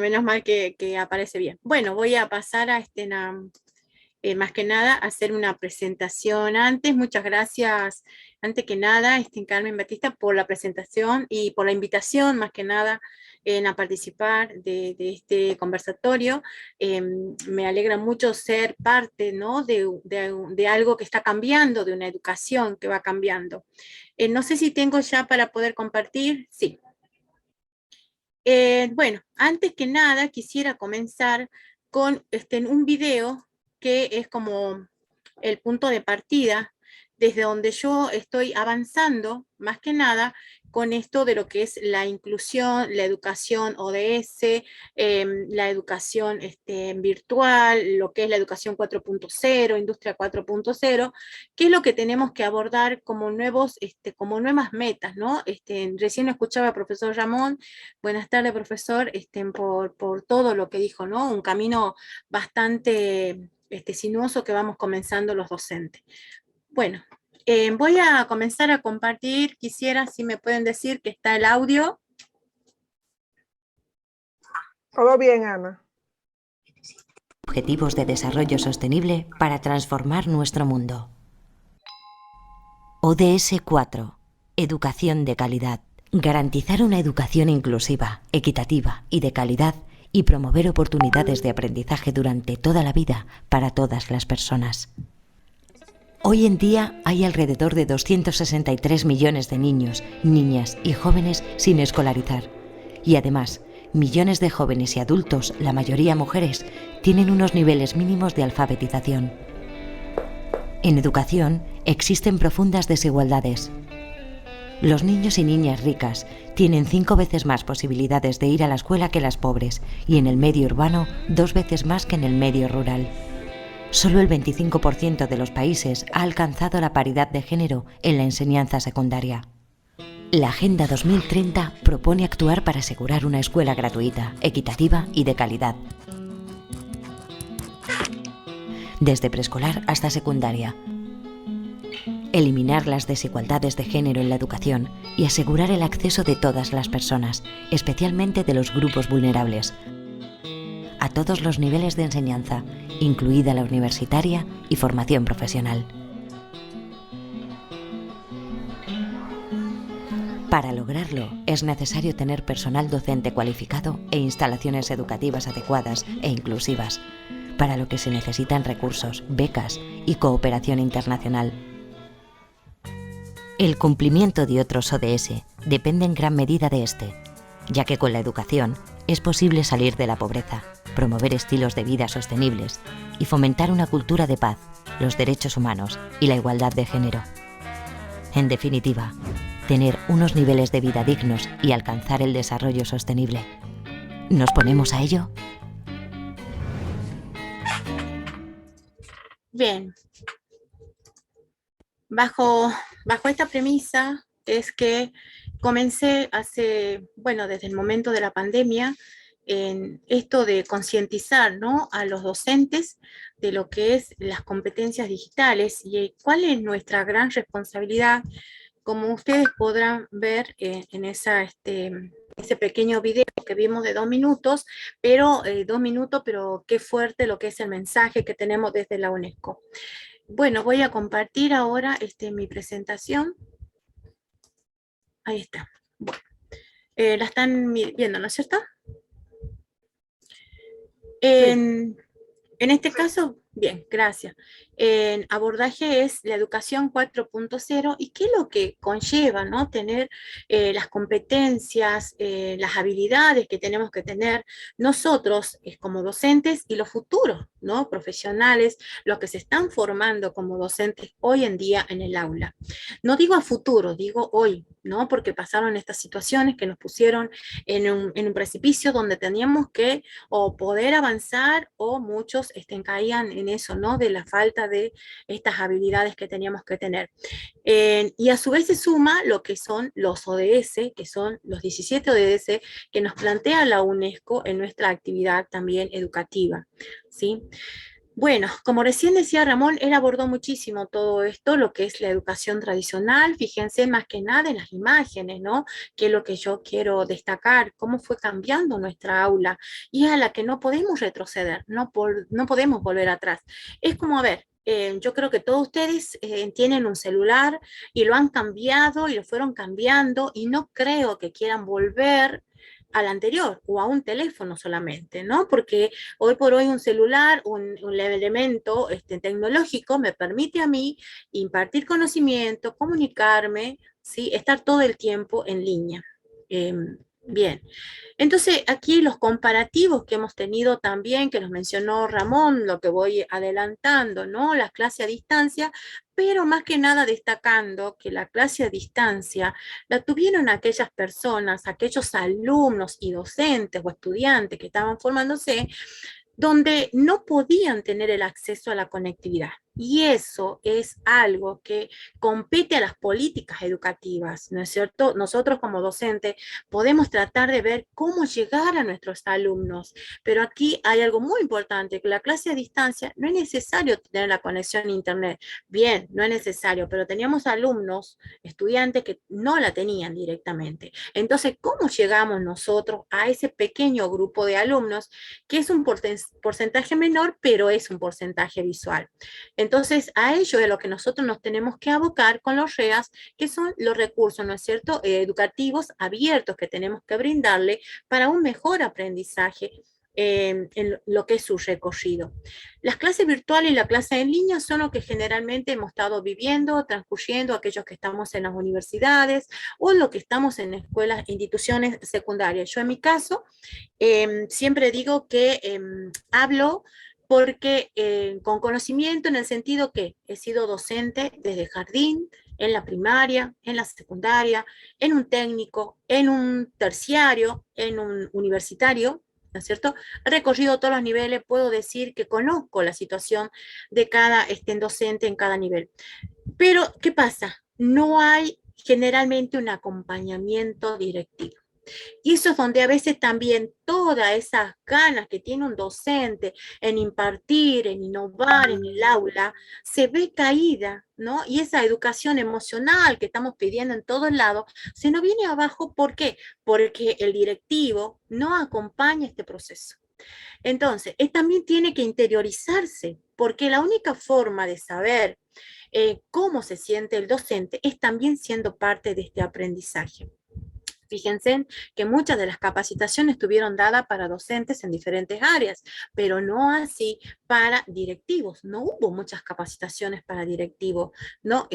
menos mal que aparece bien. Bueno, voy a pasar a más que nada hacer una presentación antes. Muchas gracias, antes que nada, Carmen Batista, por la presentación y por la invitación, más que nada, a participar de este conversatorio. Me alegra mucho ser parte, ¿no?, de algo que está cambiando, de una educación que va cambiando. No sé si tengo ya para poder compartir. Sí. Bueno, antes que nada quisiera comenzar con un video que es como el punto de partida desde donde yo estoy avanzando, más que nada, con esto de lo que es la inclusión, la educación ODS, la educación virtual, lo que es la educación 4.0, industria 4.0, qué es lo que tenemos que abordar como como nuevas metas, ¿no? Recién escuchaba al profesor Ramón. Buenas tardes, profesor, por todo lo que dijo, ¿no? Un camino bastante sinuoso que vamos comenzando los docentes. Bueno, voy a comenzar a compartir. Quisiera, si me pueden decir que está el audio. Todo bien, Ana. Objetivos de desarrollo sostenible para transformar nuestro mundo. ODS 4. Educación de calidad. Garantizar una educación inclusiva, equitativa y de calidad y promover oportunidades de aprendizaje durante toda la vida para todas las personas. Hoy en día hay alrededor de 263 millones de niños, niñas y jóvenes sin escolarizar. Y además, millones de jóvenes y adultos, la mayoría mujeres, tienen unos niveles mínimos de alfabetización. En educación existen profundas desigualdades. Los niños y niñas ricas tienen 5 veces más posibilidades de ir a la escuela que las pobres, y en el medio urbano 2 veces más que en el medio rural. Solo el 25% de los países ha alcanzado la paridad de género en la enseñanza secundaria. La Agenda 2030 propone actuar para asegurar una escuela gratuita, equitativa y de calidad, desde preescolar hasta secundaria. Eliminar las desigualdades de género en la educación y asegurar el acceso de todas las personas, especialmente de los grupos vulnerables, a todos los niveles de enseñanza, incluida la universitaria y formación profesional. Para lograrlo, es necesario tener personal docente cualificado e instalaciones educativas adecuadas e inclusivas, para lo que se necesitan recursos, becas y cooperación internacional. El cumplimiento de otros ODS depende en gran medida de este, ya que con la educación es posible salir de la pobreza, promover estilos de vida sostenibles y fomentar una cultura de paz, los derechos humanos y la igualdad de género. En definitiva, tener unos niveles de vida dignos y alcanzar el desarrollo sostenible. ¿Nos ponemos a ello? Bien. Bajo esta premisa es que comencé desde el momento de la pandemia, en esto de concientizar, ¿no?, a los docentes de lo que es las competencias digitales y cuál es nuestra gran responsabilidad, como ustedes podrán ver en ese pequeño video que vimos de 2 minutos, pero qué fuerte lo que es el mensaje que tenemos desde la UNESCO. Bueno, voy a compartir ahora mi presentación. Ahí está. Bueno, la están viendo, ¿no es cierto? En este caso, bien, gracias. En abordaje es la educación 4.0 y qué es lo que conlleva, ¿no?, tener las competencias, las habilidades que tenemos que tener nosotros como docentes y los futuros, ¿no?, profesionales, los que se están formando como docentes hoy en día en el aula. No digo a futuro, digo hoy, ¿no?, porque pasaron estas situaciones que nos pusieron en un precipicio donde teníamos que o poder avanzar o muchos caían en eso, ¿no?, de la falta de estas habilidades que teníamos que tener. Y a su vez se suma lo que son los ODS, que son los 17 ODS que nos plantea la UNESCO en nuestra actividad también educativa, ¿sí? Bueno, como recién decía Ramón, él abordó muchísimo todo esto, lo que es la educación tradicional. Fíjense más que nada en las imágenes, ¿no?, que es lo que yo quiero destacar, cómo fue cambiando nuestra aula, y a la que no podemos retroceder, no podemos volver atrás. Es como, a ver, yo creo que todos ustedes tienen un celular y lo han cambiado y lo fueron cambiando, y no creo que quieran volver al anterior o a un teléfono solamente, ¿no? Porque hoy por hoy un celular, un elemento tecnológico me permite a mí impartir conocimiento, comunicarme, ¿sí?, estar todo el tiempo en línea. Bien, entonces aquí los comparativos que hemos tenido también, que nos mencionó Ramón, lo que voy adelantando, ¿no?, las clases a distancia, pero más que nada destacando que la clase a distancia la tuvieron aquellas personas, aquellos alumnos y docentes o estudiantes que estaban formándose, donde no podían tener el acceso a la conectividad. Y eso es algo que compete a las políticas educativas, ¿no es cierto? Nosotros como docentes podemos tratar de ver cómo llegar a nuestros alumnos, pero aquí hay algo muy importante, que la clase a distancia no es necesario tener la conexión a internet. Bien, no es necesario, pero teníamos alumnos, estudiantes que no la tenían directamente. Entonces, ¿cómo llegamos nosotros a ese pequeño grupo de alumnos, que es un porcentaje menor, pero es un porcentaje visual? Entonces, a ello es lo que nosotros nos tenemos que abocar con los REAS, que son los recursos, ¿no es cierto?, educativos abiertos que tenemos que brindarle para un mejor aprendizaje en lo que es su recorrido. Las clases virtuales y la clase en línea son lo que generalmente hemos estado viviendo, transcurriendo aquellos que estamos en las universidades o lo que estamos en escuelas, instituciones secundarias. Yo en mi caso siempre digo que hablo porque con conocimiento en el sentido que he sido docente desde jardín, en la primaria, en la secundaria, en un técnico, en un terciario, en un universitario, ¿no es cierto? He recorrido todos los niveles, puedo decir que conozco la situación de cada docente en cada nivel. Pero, ¿qué pasa? No hay generalmente un acompañamiento directivo. Y eso es donde a veces también todas esas ganas que tiene un docente en impartir, en innovar en el aula, se ve caída, ¿no? Y esa educación emocional que estamos pidiendo en todos lados, se nos viene abajo. ¿Por qué? Porque el directivo no acompaña este proceso. Entonces, también tiene que interiorizarse, porque la única forma de saber cómo se siente el docente es también siendo parte de este aprendizaje. Fíjense que muchas de las capacitaciones estuvieron dadas para docentes en diferentes áreas, pero no así para directivos. No hubo muchas capacitaciones para directivos, ¿no?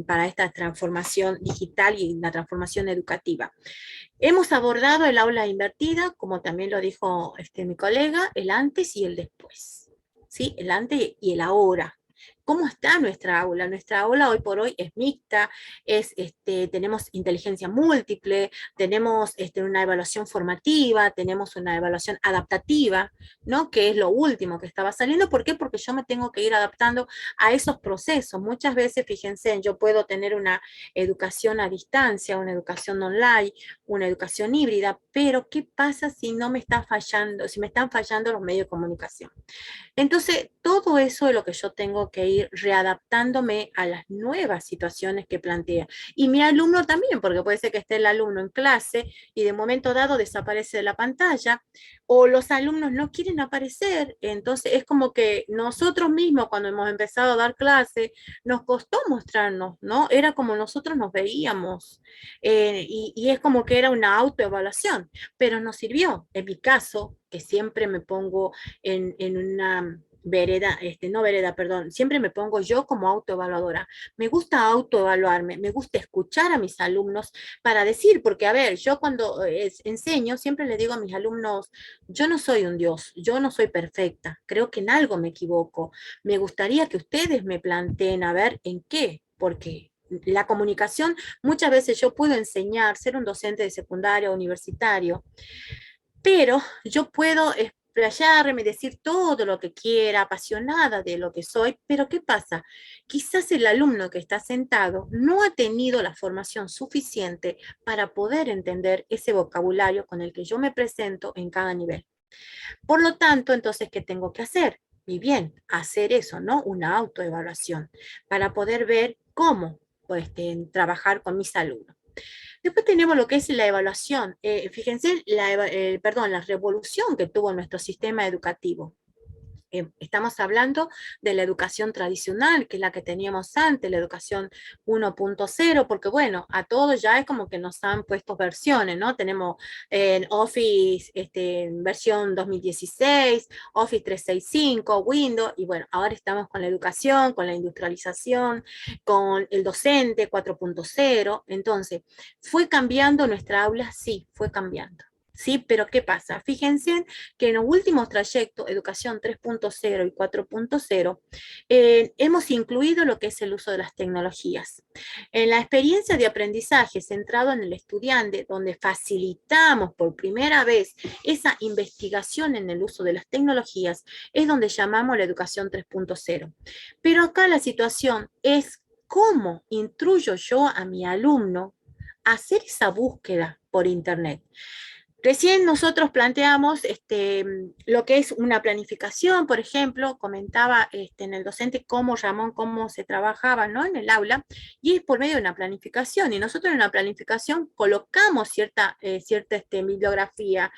Para esta transformación digital y la transformación educativa. Hemos abordado el aula invertida, como también lo dijo mi colega, el antes y el después. ¿Sí? El antes y el ahora. ¿Cómo está nuestra aula? Nuestra aula hoy por hoy es mixta, tenemos inteligencia múltiple, tenemos una evaluación formativa, tenemos una evaluación adaptativa, ¿no? Que es lo último que estaba saliendo. ¿Por qué? Porque yo me tengo que ir adaptando a esos procesos. Muchas veces, fíjense, yo puedo tener una educación a distancia, una educación online, una educación híbrida, pero ¿qué pasa si no me está fallando, si me están fallando los medios de comunicación? Entonces, todo eso es lo que yo tengo que ir readaptándome a las nuevas situaciones que plantea. Y mi alumno también, porque puede ser que esté el alumno en clase y de momento dado desaparece de la pantalla, o los alumnos no quieren aparecer. Entonces, es como que nosotros mismos, cuando hemos empezado a dar clase, nos costó mostrarnos, ¿no? Era como nosotros nos veíamos. Y es como que era una autoevaluación, pero nos sirvió. En mi caso, que siempre me pongo en una vereda, no vereda, perdón, siempre me pongo yo como autoevaluadora. Me gusta autoevaluarme, me gusta escuchar a mis alumnos para decir, porque a ver, yo cuando enseño, siempre le digo a mis alumnos, yo no soy un Dios, yo no soy perfecta, creo que en algo me equivoco. Me gustaría que ustedes me planteen a ver en qué, porque la comunicación, muchas veces yo puedo enseñar, ser un docente de secundaria o universitario, pero yo puedo explayarme, decir todo lo que quiera, apasionada de lo que soy, pero ¿qué pasa? Quizás el alumno que está sentado no ha tenido la formación suficiente para poder entender ese vocabulario con el que yo me presento en cada nivel. Por lo tanto, entonces, ¿qué tengo que hacer? Y bien, hacer eso, ¿no? Una autoevaluación para poder ver cómo trabajar con mis alumnos. Después tenemos lo que es la evaluación. Fíjense, la revolución que tuvo nuestro sistema educativo. Estamos hablando de la educación tradicional, que es la que teníamos antes, la educación 1.0, porque bueno, a todos ya es como que nos han puesto versiones, ¿no? Tenemos Office versión 2016, Office 365, Windows, y bueno, ahora estamos con la educación, con la industrialización, con el docente 4.0. Entonces, ¿fue cambiando nuestra aula? Sí, fue cambiando. ¿Sí? Pero ¿qué pasa? Fíjense que en los últimos trayectos, educación 3.0 y 4.0, hemos incluido lo que es el uso de las tecnologías. En la experiencia de aprendizaje centrado en el estudiante, donde facilitamos por primera vez esa investigación en el uso de las tecnologías, es donde llamamos la educación 3.0. Pero acá la situación es cómo instruyo yo a mi alumno a hacer esa búsqueda por Internet. Recién nosotros planteamos lo que es una planificación, por ejemplo, comentaba en el docente Ramón, cómo se trabajaba, ¿no? En el aula, y es por medio de una planificación, y nosotros en una planificación colocamos cierta bibliografía.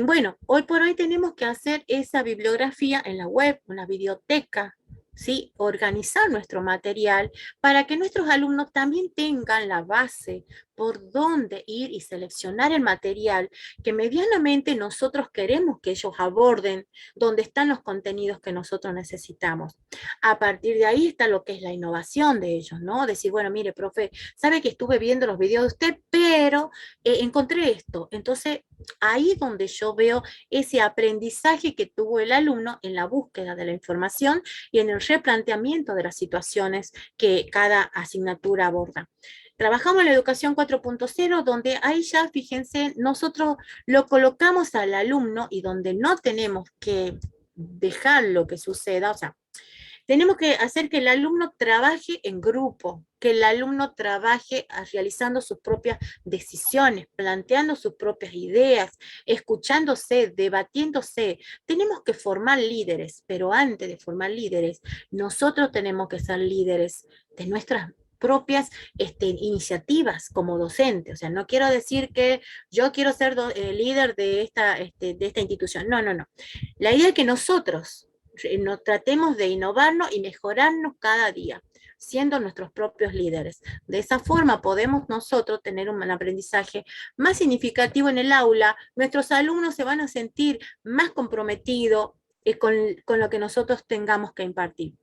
Bueno, hoy por hoy tenemos que hacer esa bibliografía en la web, una biblioteca, ¿sí? Organizar nuestro material para que nuestros alumnos también tengan la base por dónde ir y seleccionar el material que medianamente nosotros queremos que ellos aborden, donde están los contenidos que nosotros necesitamos. A partir de ahí está lo que es la innovación de ellos, ¿no? Decir, bueno, mire, profe, sabe que estuve viendo los videos de usted, pero encontré esto. Entonces, ahí es donde yo veo ese aprendizaje que tuvo el alumno en la búsqueda de la información y en el replanteamiento de las situaciones que cada asignatura aborda. Trabajamos en la educación 4.0, donde ahí ya, fíjense, nosotros lo colocamos al alumno y donde no tenemos que dejar lo que suceda, o sea, tenemos que hacer que el alumno trabaje en grupo, que el alumno trabaje realizando sus propias decisiones, planteando sus propias ideas, escuchándose, debatiéndose. Tenemos que formar líderes, pero antes de formar líderes, nosotros tenemos que ser líderes de nuestras propias iniciativas como docente. O sea, no quiero decir que yo quiero ser líder de esta institución. No, no, no. La idea es que nosotros nos tratemos de innovarnos y mejorarnos cada día, siendo nuestros propios líderes. De esa forma podemos nosotros tener un aprendizaje más significativo en el aula, nuestros alumnos se van a sentir más comprometidos con lo que nosotros tengamos que impartir.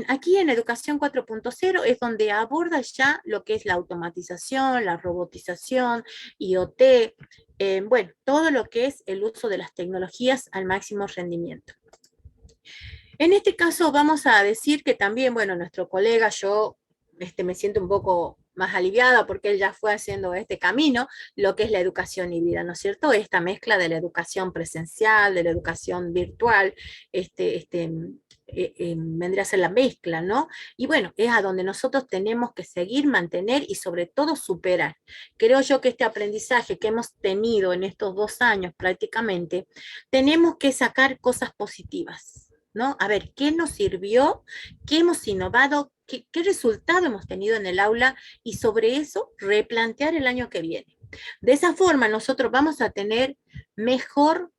Aquí en Educación 4.0 es donde aborda ya lo que es la automatización, la robotización, IoT, bueno, todo lo que es el uso de las tecnologías al máximo rendimiento. En este caso vamos a decir que también, bueno, nuestro colega, yo me siento un poco más aliviada porque él ya fue haciendo este camino, lo que es la educación híbrida, ¿no es cierto? Esta mezcla de la educación presencial, de la educación virtual, vendría a ser la mezcla, ¿no? Y bueno, es a donde nosotros tenemos que seguir, mantener y sobre todo superar. Creo yo que este aprendizaje que hemos tenido en estos 2 años prácticamente, tenemos que sacar cosas positivas, ¿no? A ver, ¿qué nos sirvió? ¿Qué hemos innovado? ¿Qué resultado hemos tenido en el aula? Y sobre eso replantear el año que viene. De esa forma nosotros vamos a tener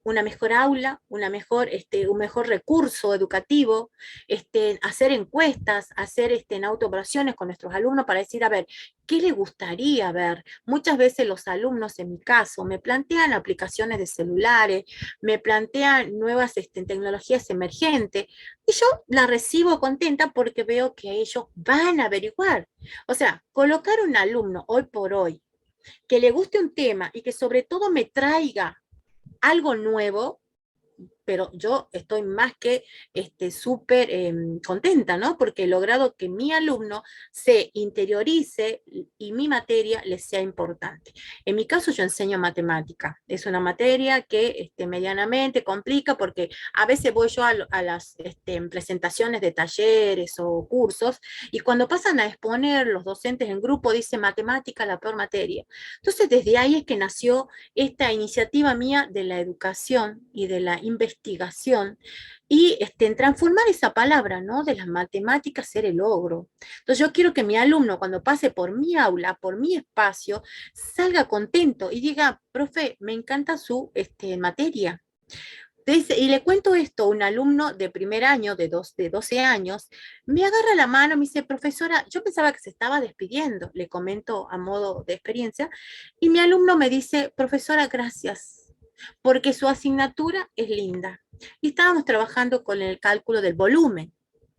una mejor aula, un mejor recurso educativo, hacer encuestas, hacer autoevaluaciones con nuestros alumnos para decir, a ver, ¿qué les gustaría ver? Muchas veces los alumnos, en mi caso, me plantean aplicaciones de celulares, me plantean nuevas tecnologías emergentes, y yo la recibo contenta porque veo que ellos van a averiguar. O sea, colocar un alumno hoy por hoy que le guste un tema y que sobre todo me traiga algo nuevo, pero yo estoy más que súper contenta, ¿no? Porque he logrado que mi alumno se interiorice y mi materia le sea importante. En mi caso yo enseño matemática. Es una materia que medianamente complica porque a veces voy yo a las presentaciones de talleres o cursos y cuando pasan a exponer los docentes en grupo dice matemática la peor materia. Entonces desde ahí es que nació esta iniciativa mía de la educación y de la investigación y en transformar esa palabra, ¿no? De las matemáticas ser el logro. Entonces yo quiero que mi alumno cuando pase por mi aula, por mi espacio, salga contento y diga, profe, me encanta su materia. Y le cuento esto, un alumno de primer año, de 12 años, me agarra la mano, me dice, profesora, yo pensaba que se estaba despidiendo, le comento a modo de experiencia, y mi alumno me dice, profesora, gracias, porque su asignatura es linda. Y estábamos trabajando con el cálculo del volumen.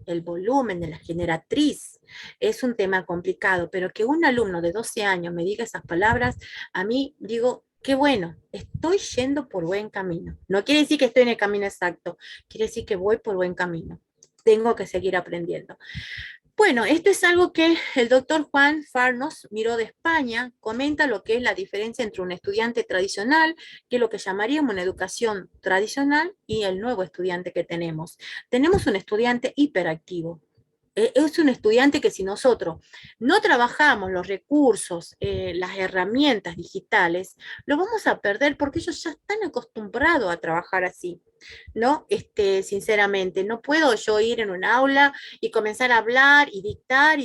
El volumen de la generatriz es un tema complicado, pero que un alumno de 12 años me diga esas palabras, a mí digo, qué bueno, estoy yendo por buen camino. No quiere decir que estoy en el camino exacto, quiere decir que voy por buen camino. Tengo que seguir aprendiendo. Bueno, esto es algo que el doctor Juan Farnos miró de España, comenta lo que es la diferencia entre un estudiante tradicional, que es lo que llamaríamos una educación tradicional, y el nuevo estudiante que tenemos. Tenemos un estudiante hiperactivo. Es un estudiante que si nosotros no trabajamos los recursos, las herramientas digitales, lo vamos a perder porque ellos ya están acostumbrados a trabajar así, ¿no? Sinceramente, no puedo yo ir en un aula y comenzar a hablar y dictar,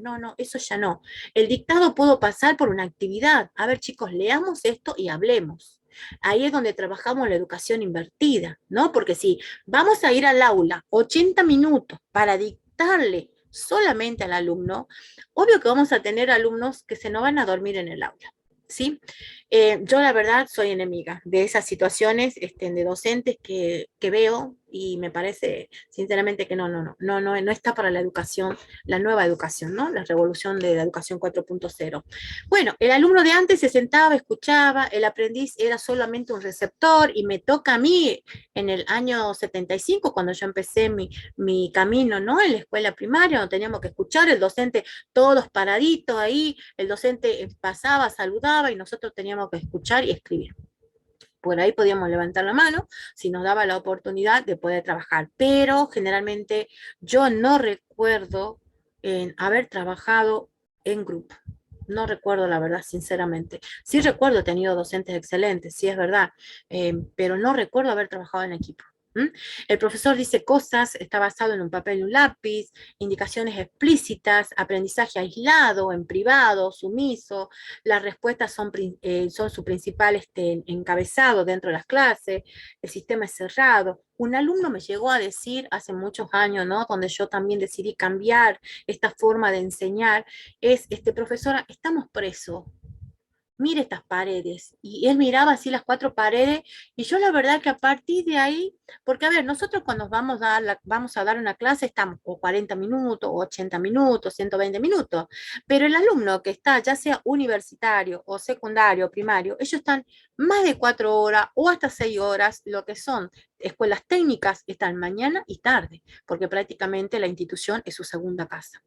no, eso ya no. El dictado puedo pasar por una actividad. A ver, chicos, leamos esto y hablemos. Ahí es donde trabajamos la educación invertida, ¿no? Porque si vamos a ir al aula 80 minutos para dictarle solamente al alumno, obvio que vamos a tener alumnos que se nos van a dormir en el aula, ¿sí? Yo la verdad soy enemiga de esas situaciones de docentes que veo y me parece sinceramente que no está para la educación, la nueva educación, ¿no? La revolución de la educación 4.0. Bueno, el alumno de antes se sentaba, escuchaba, el aprendiz era solamente un receptor y me toca a mí en el año 75, cuando yo empecé mi camino, ¿no? En la escuela primaria, donde teníamos que escuchar, el docente todos paraditos ahí, el docente pasaba, saludaba y nosotros teníamos que escuchar y escribir. Por ahí podíamos levantar la mano si nos daba la oportunidad de poder trabajar, pero generalmente yo no recuerdo en haber trabajado en grupo. No recuerdo la verdad, sinceramente. Sí recuerdo, he tenido docentes excelentes, sí es verdad, pero no recuerdo haber trabajado en equipo. ¿Mm? El profesor dice cosas, está basado en un papel y un lápiz, indicaciones explícitas, aprendizaje aislado, en privado, sumiso, las respuestas son su principal encabezado dentro de las clases, el sistema es cerrado. Un alumno me llegó a decir hace muchos años, ¿no? Donde yo también decidí cambiar esta forma de enseñar, es, profesora, estamos presos. Mire estas paredes. Y él miraba así las 4 paredes, y yo la verdad que a partir de ahí, porque a ver, nosotros cuando vamos a dar una clase estamos o 40 minutos, o 80 minutos, 120 minutos, pero el alumno que está, ya sea universitario, o secundario, o primario, ellos están más de 4 horas, o hasta 6 horas, lo que son escuelas técnicas, están mañana y tarde, porque prácticamente la institución es su segunda casa.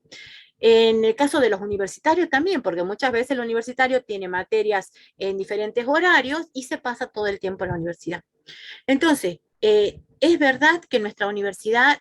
En el caso de los universitarios también, porque muchas veces el universitario tiene materias en diferentes horarios y se pasa todo el tiempo en la universidad. Entonces, es verdad que nuestra universidad,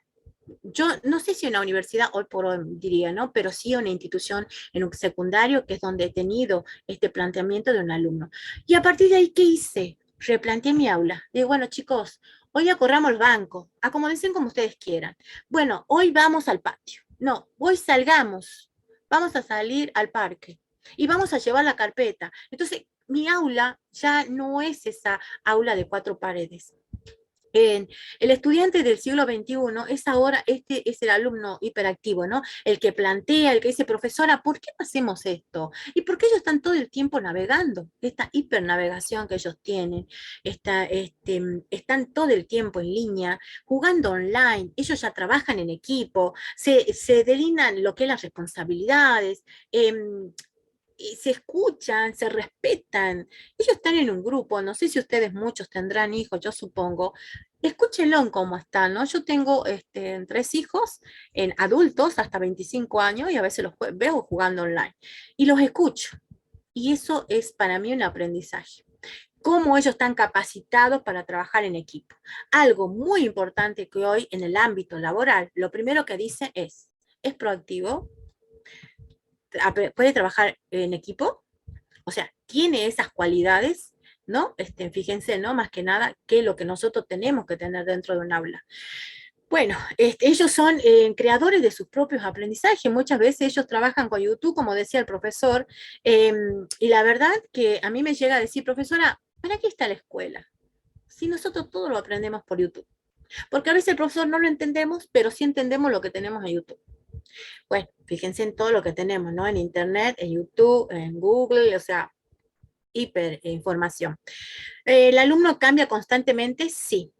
yo no sé si una universidad hoy por hoy diría, ¿no? Pero sí una institución en un secundario, que es donde he tenido este planteamiento de un alumno. Y a partir de ahí, ¿qué hice? Replanteé mi aula. Digo, bueno, chicos, hoy acorramos el banco, acomodense como ustedes quieran. Bueno, hoy vamos al patio. No, hoy salgamos, vamos a salir al parque y vamos a llevar la carpeta. Entonces, mi aula ya no es esa aula de 4 paredes. El estudiante del siglo XXI es ahora, es el alumno hiperactivo, ¿no? El que plantea, el que dice, profesora, ¿por qué hacemos esto? ¿Y por qué ellos están todo el tiempo navegando? Esta hipernavegación que ellos tienen, están todo el tiempo en línea, jugando online, ellos ya trabajan en equipo, se delinean lo que es las responsabilidades, se escuchan, se respetan, ellos están en un grupo, no sé si ustedes muchos tendrán hijos, yo supongo, escúchenlo en cómo están, ¿no? Yo tengo 3 hijos, en adultos hasta 25 años, y a veces los veo jugando online, y los escucho, y eso es para mí un aprendizaje. Cómo ellos están capacitados para trabajar en equipo. Algo muy importante que hoy en el ámbito laboral, lo primero que dice es proactivo, puede trabajar en equipo, o sea, tiene esas cualidades, ¿no? Fíjense, ¿no? Más que nada, que lo que nosotros tenemos que tener dentro de un aula. Bueno, ellos son creadores de sus propios aprendizajes. Muchas veces ellos trabajan con YouTube, como decía el profesor, y la verdad que a mí me llega a decir, profesora, ¿para qué está la escuela? Si nosotros todo lo aprendemos por YouTube. Porque a veces el profesor no lo entendemos, pero sí entendemos lo que tenemos en YouTube. Bueno, fíjense en todo lo que tenemos, ¿no? En Internet, en YouTube, en Google, o sea, información. ¿El alumno cambia constantemente? Sí.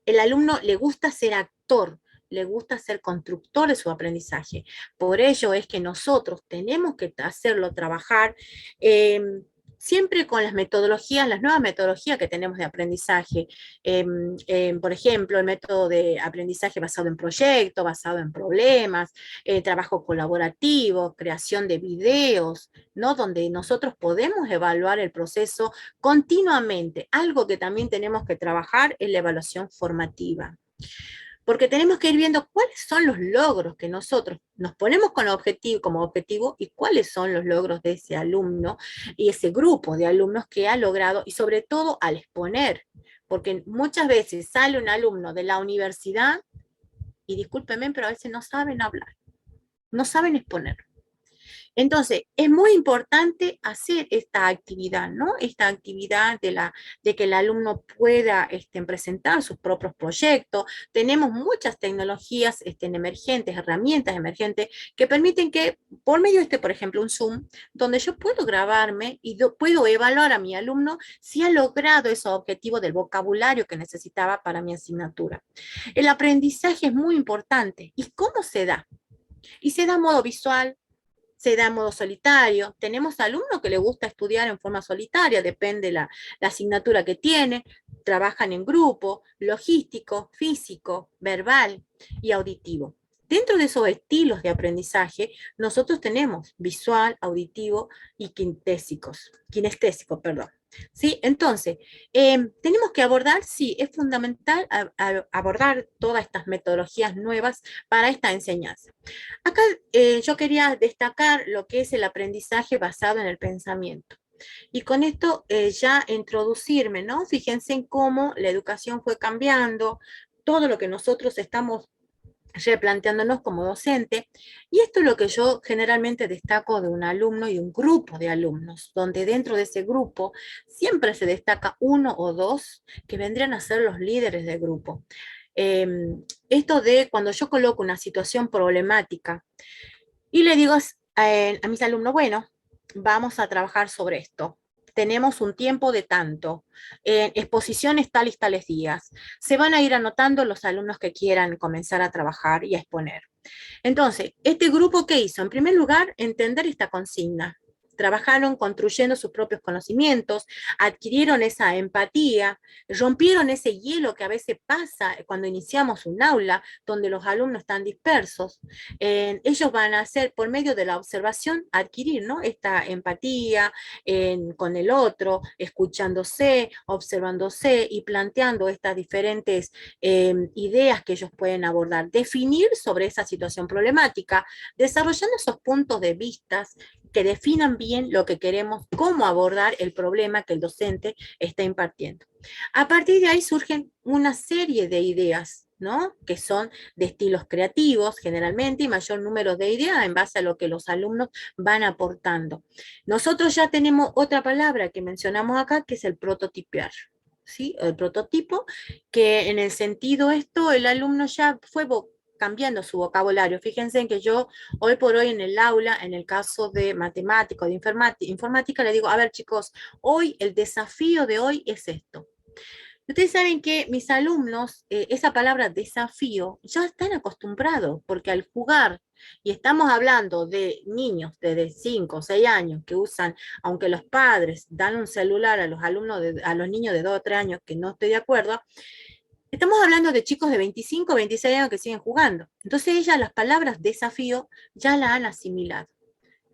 El alumno le gusta ser actor, le gusta ser constructor de su aprendizaje. Por ello es que nosotros tenemos que hacerlo trabajar siempre con las metodologías, las nuevas metodologías que tenemos de aprendizaje. Por ejemplo, el método de aprendizaje basado en proyectos, basado en problemas, trabajo colaborativo, creación de videos, ¿no? Donde nosotros podemos evaluar el proceso continuamente. Algo que también tenemos que trabajar es la evaluación formativa. Porque tenemos que ir viendo cuáles son los logros que nosotros nos ponemos como objetivo y cuáles son los logros de ese alumno y ese grupo de alumnos que ha logrado, y sobre todo al exponer, porque muchas veces sale un alumno de la universidad y discúlpenme, pero a veces no saben hablar, no saben exponer. Entonces, es muy importante hacer esta actividad, ¿no? Esta actividad de que el alumno pueda presentar sus propios proyectos. Tenemos muchas tecnologías emergentes, herramientas emergentes, que permiten que, por medio de por ejemplo, un Zoom, donde yo puedo grabarme y puedo evaluar a mi alumno si ha logrado esos objetivos del vocabulario que necesitaba para mi asignatura. El aprendizaje es muy importante. ¿Y cómo se da? Y se da a modo visual, se da en modo solitario. Tenemos alumnos que les gusta estudiar en forma solitaria, depende la asignatura que tienen, trabajan en grupo, logístico, físico, verbal y auditivo. Dentro de esos estilos de aprendizaje, nosotros tenemos visual, auditivo y kinestésicos, perdón. ¿Sí? Entonces, tenemos que abordar, sí, es fundamental abordar todas estas metodologías nuevas para esta enseñanza. Acá yo quería destacar lo que es el aprendizaje basado en el pensamiento. Y con esto ya introducirme, ¿no? Fíjense en cómo la educación fue cambiando, todo lo que nosotros estamos replanteándonos como docente, y esto es lo que yo generalmente destaco de un alumno y un grupo de alumnos, donde dentro de ese grupo siempre se destaca uno o dos que vendrían a ser los líderes del grupo. Esto de cuando yo coloco una situación problemática y le digo a mis alumnos, bueno, vamos a trabajar sobre esto. Tenemos un tiempo de tanto, exposiciones tales y tales días. Se van a ir anotando los alumnos que quieran comenzar a trabajar y a exponer. Entonces, ¿este grupo qué hizo? En primer lugar, entender esta consigna. Trabajaron construyendo sus propios conocimientos, adquirieron esa empatía, rompieron ese hielo que a veces pasa cuando iniciamos un aula donde los alumnos están dispersos. Ellos van a hacer, por medio de la observación, adquirir, ¿no?, esta empatía con el otro, escuchándose, observándose y planteando estas diferentes ideas que ellos pueden abordar, definir sobre esa situación problemática, desarrollando esos puntos de vista que definan bien lo que queremos, cómo abordar el problema que el docente está impartiendo. A partir de ahí surgen una serie de ideas, ¿no?, que son de estilos creativos generalmente y mayor número de ideas en base a lo que los alumnos van aportando. Nosotros ya tenemos otra palabra que mencionamos acá, que es el prototipear. ¿Sí? El prototipo, que en el sentido esto, el alumno ya fue cambiando su vocabulario. Fíjense en que yo hoy por hoy en el aula, en el caso de matemática o de informática, le digo, a ver chicos, hoy el desafío de hoy es esto. Ustedes saben que mis alumnos, esa palabra desafío, ya están acostumbrados, porque al jugar, y estamos hablando de niños de 5 o 6 años que usan, aunque los padres dan un celular a los alumnos, a los niños de 2 o 3 años, que no estoy de acuerdo, estamos hablando de chicos de 25 o 26 años que siguen jugando. Entonces ellas las palabras desafío ya la han asimilado.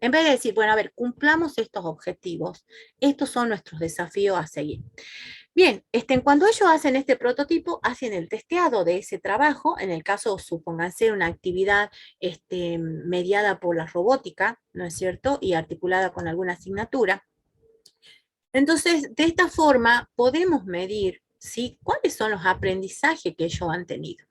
En vez de decir, bueno, a ver, cumplamos estos objetivos, estos son nuestros desafíos a seguir. Bien, cuando ellos hacen este prototipo, hacen el testeado de ese trabajo, en el caso, supónganse, una actividad mediada por la robótica, ¿no es cierto?, y articulada con alguna asignatura. Entonces, de esta forma, podemos medir, ¿sí?, cuáles son los aprendizajes que ellos han tenido.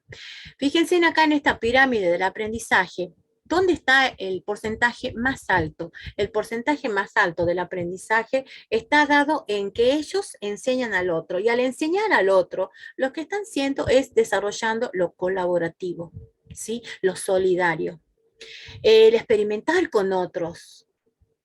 Fíjense acá en esta pirámide del aprendizaje, ¿dónde está el porcentaje más alto? El porcentaje más alto del aprendizaje está dado en que ellos enseñan al otro, y al enseñar al otro, lo que están haciendo es desarrollando lo colaborativo, ¿sí?, lo solidario, el experimentar con otros,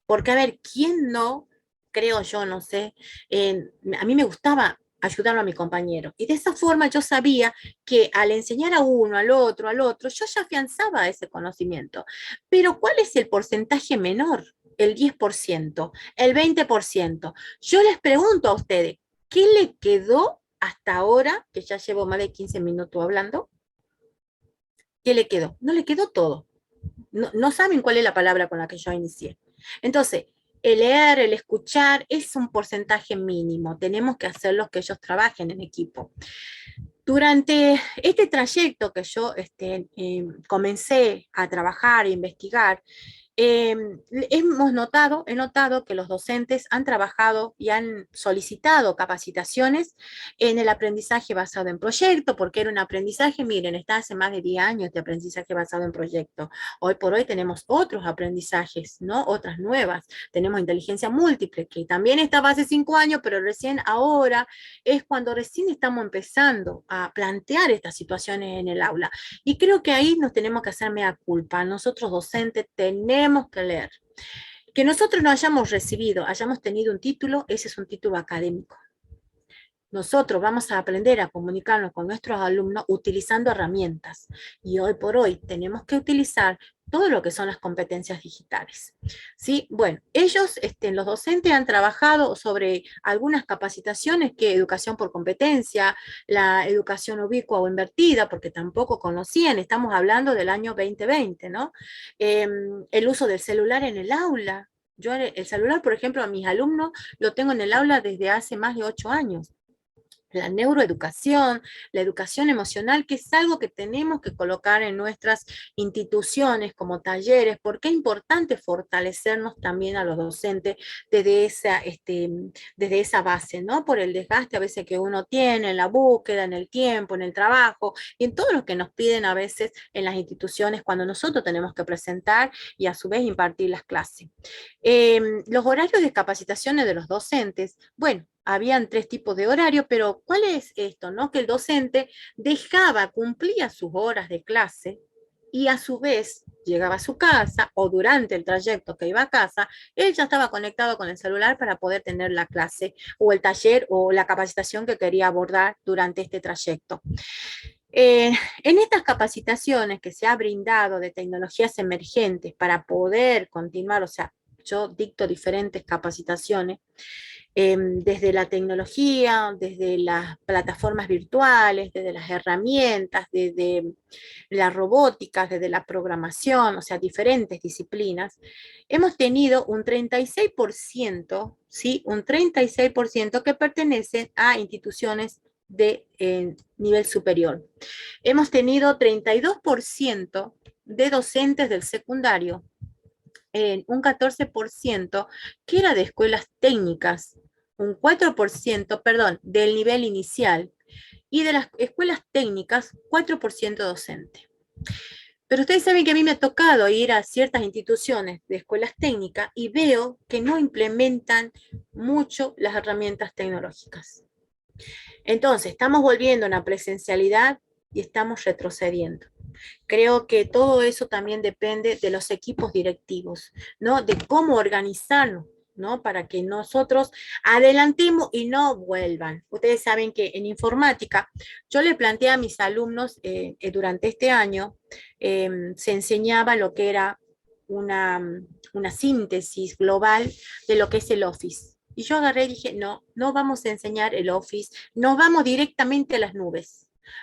porque a ver, ¿quién no, creo yo, no sé, a mí me gustaba ayudarlo a mi compañero. Y de esa forma yo sabía que al enseñar a uno, al otro, yo ya afianzaba ese conocimiento. Pero ¿cuál es el porcentaje menor? El 10%, el 20%. Yo les pregunto a ustedes, ¿qué le quedó hasta ahora, que ya llevo más de 15 minutos hablando? ¿Qué le quedó? No le quedó todo. No saben cuál es la palabra con la que yo inicié. Entonces, el leer, el escuchar es un porcentaje mínimo. Tenemos que hacerlos que ellos trabajen en equipo. Durante este trayecto que yo comencé a trabajar e investigar, he notado que los docentes han trabajado y han solicitado capacitaciones en el aprendizaje basado en proyecto, porque era un aprendizaje, miren, está hace más de 10 años este aprendizaje basado en proyecto. Hoy por hoy tenemos otros aprendizajes, ¿no? Otras nuevas. Tenemos inteligencia múltiple, que también estaba hace 5 años, pero recién ahora es cuando recién estamos empezando a plantear estas situaciones en el aula. Y creo que ahí nos tenemos que hacer mea culpa. Nosotros docentes tenemos que leer. Que nosotros no hayamos recibido, hayamos tenido un título, ese es un título académico. Nosotros vamos a aprender a comunicarnos con nuestros alumnos utilizando herramientas. Y hoy por hoy tenemos que utilizar todo lo que son las competencias digitales. ¿Sí? Bueno, ellos, los docentes han trabajado sobre algunas capacitaciones que educación por competencia, la educación ubicua o invertida, porque tampoco conocían, estamos hablando del año 2020, ¿no? El uso del celular en el aula. Yo el celular, por ejemplo, a mis alumnos lo tengo en el aula desde hace más de 8 años. La neuroeducación, la educación emocional, que es algo que tenemos que colocar en nuestras instituciones como talleres, porque es importante fortalecernos también a los docentes desde esa base, ¿no? Por el desgaste a veces que uno tiene en la búsqueda, en el tiempo, en el trabajo, y en todo lo que nos piden a veces en las instituciones cuando nosotros tenemos que presentar y a su vez impartir las clases. Los horarios de capacitaciones de los docentes, bueno, habían 3 tipos de horario, pero ¿cuál es esto? ¿No? Que el docente cumplía sus horas de clase y a su vez llegaba a su casa o durante el trayecto que iba a casa, él ya estaba conectado con el celular para poder tener la clase o el taller o la capacitación que quería abordar durante este trayecto. En estas capacitaciones que se ha brindado de tecnologías emergentes para poder continuar, o sea, yo dicto diferentes capacitaciones, desde la tecnología, desde las plataformas virtuales, desde las herramientas, desde la robótica, desde la programación, o sea, diferentes disciplinas, hemos tenido un 36%, ¿sí? Un 36% que pertenecen a instituciones de nivel superior. Hemos tenido 32% de docentes del secundario, un 14% que era de escuelas técnicas, un 4%, perdón, del nivel inicial, y de las escuelas técnicas, 4% docente. Pero ustedes saben que a mí me ha tocado ir a ciertas instituciones de escuelas técnicas y veo que no implementan mucho las herramientas tecnológicas. Entonces, estamos volviendo a una presencialidad y estamos retrocediendo. Creo que todo eso también depende de los equipos directivos, ¿no? De cómo organizarnos, ¿no? Para que nosotros adelantemos y no vuelvan. Ustedes saben que en informática, yo le planteé a mis alumnos durante este año, se enseñaba lo que era una síntesis global de lo que es el Office. Y yo agarré y dije, no, no vamos a enseñar el Office, no vamos directamente a las nubes.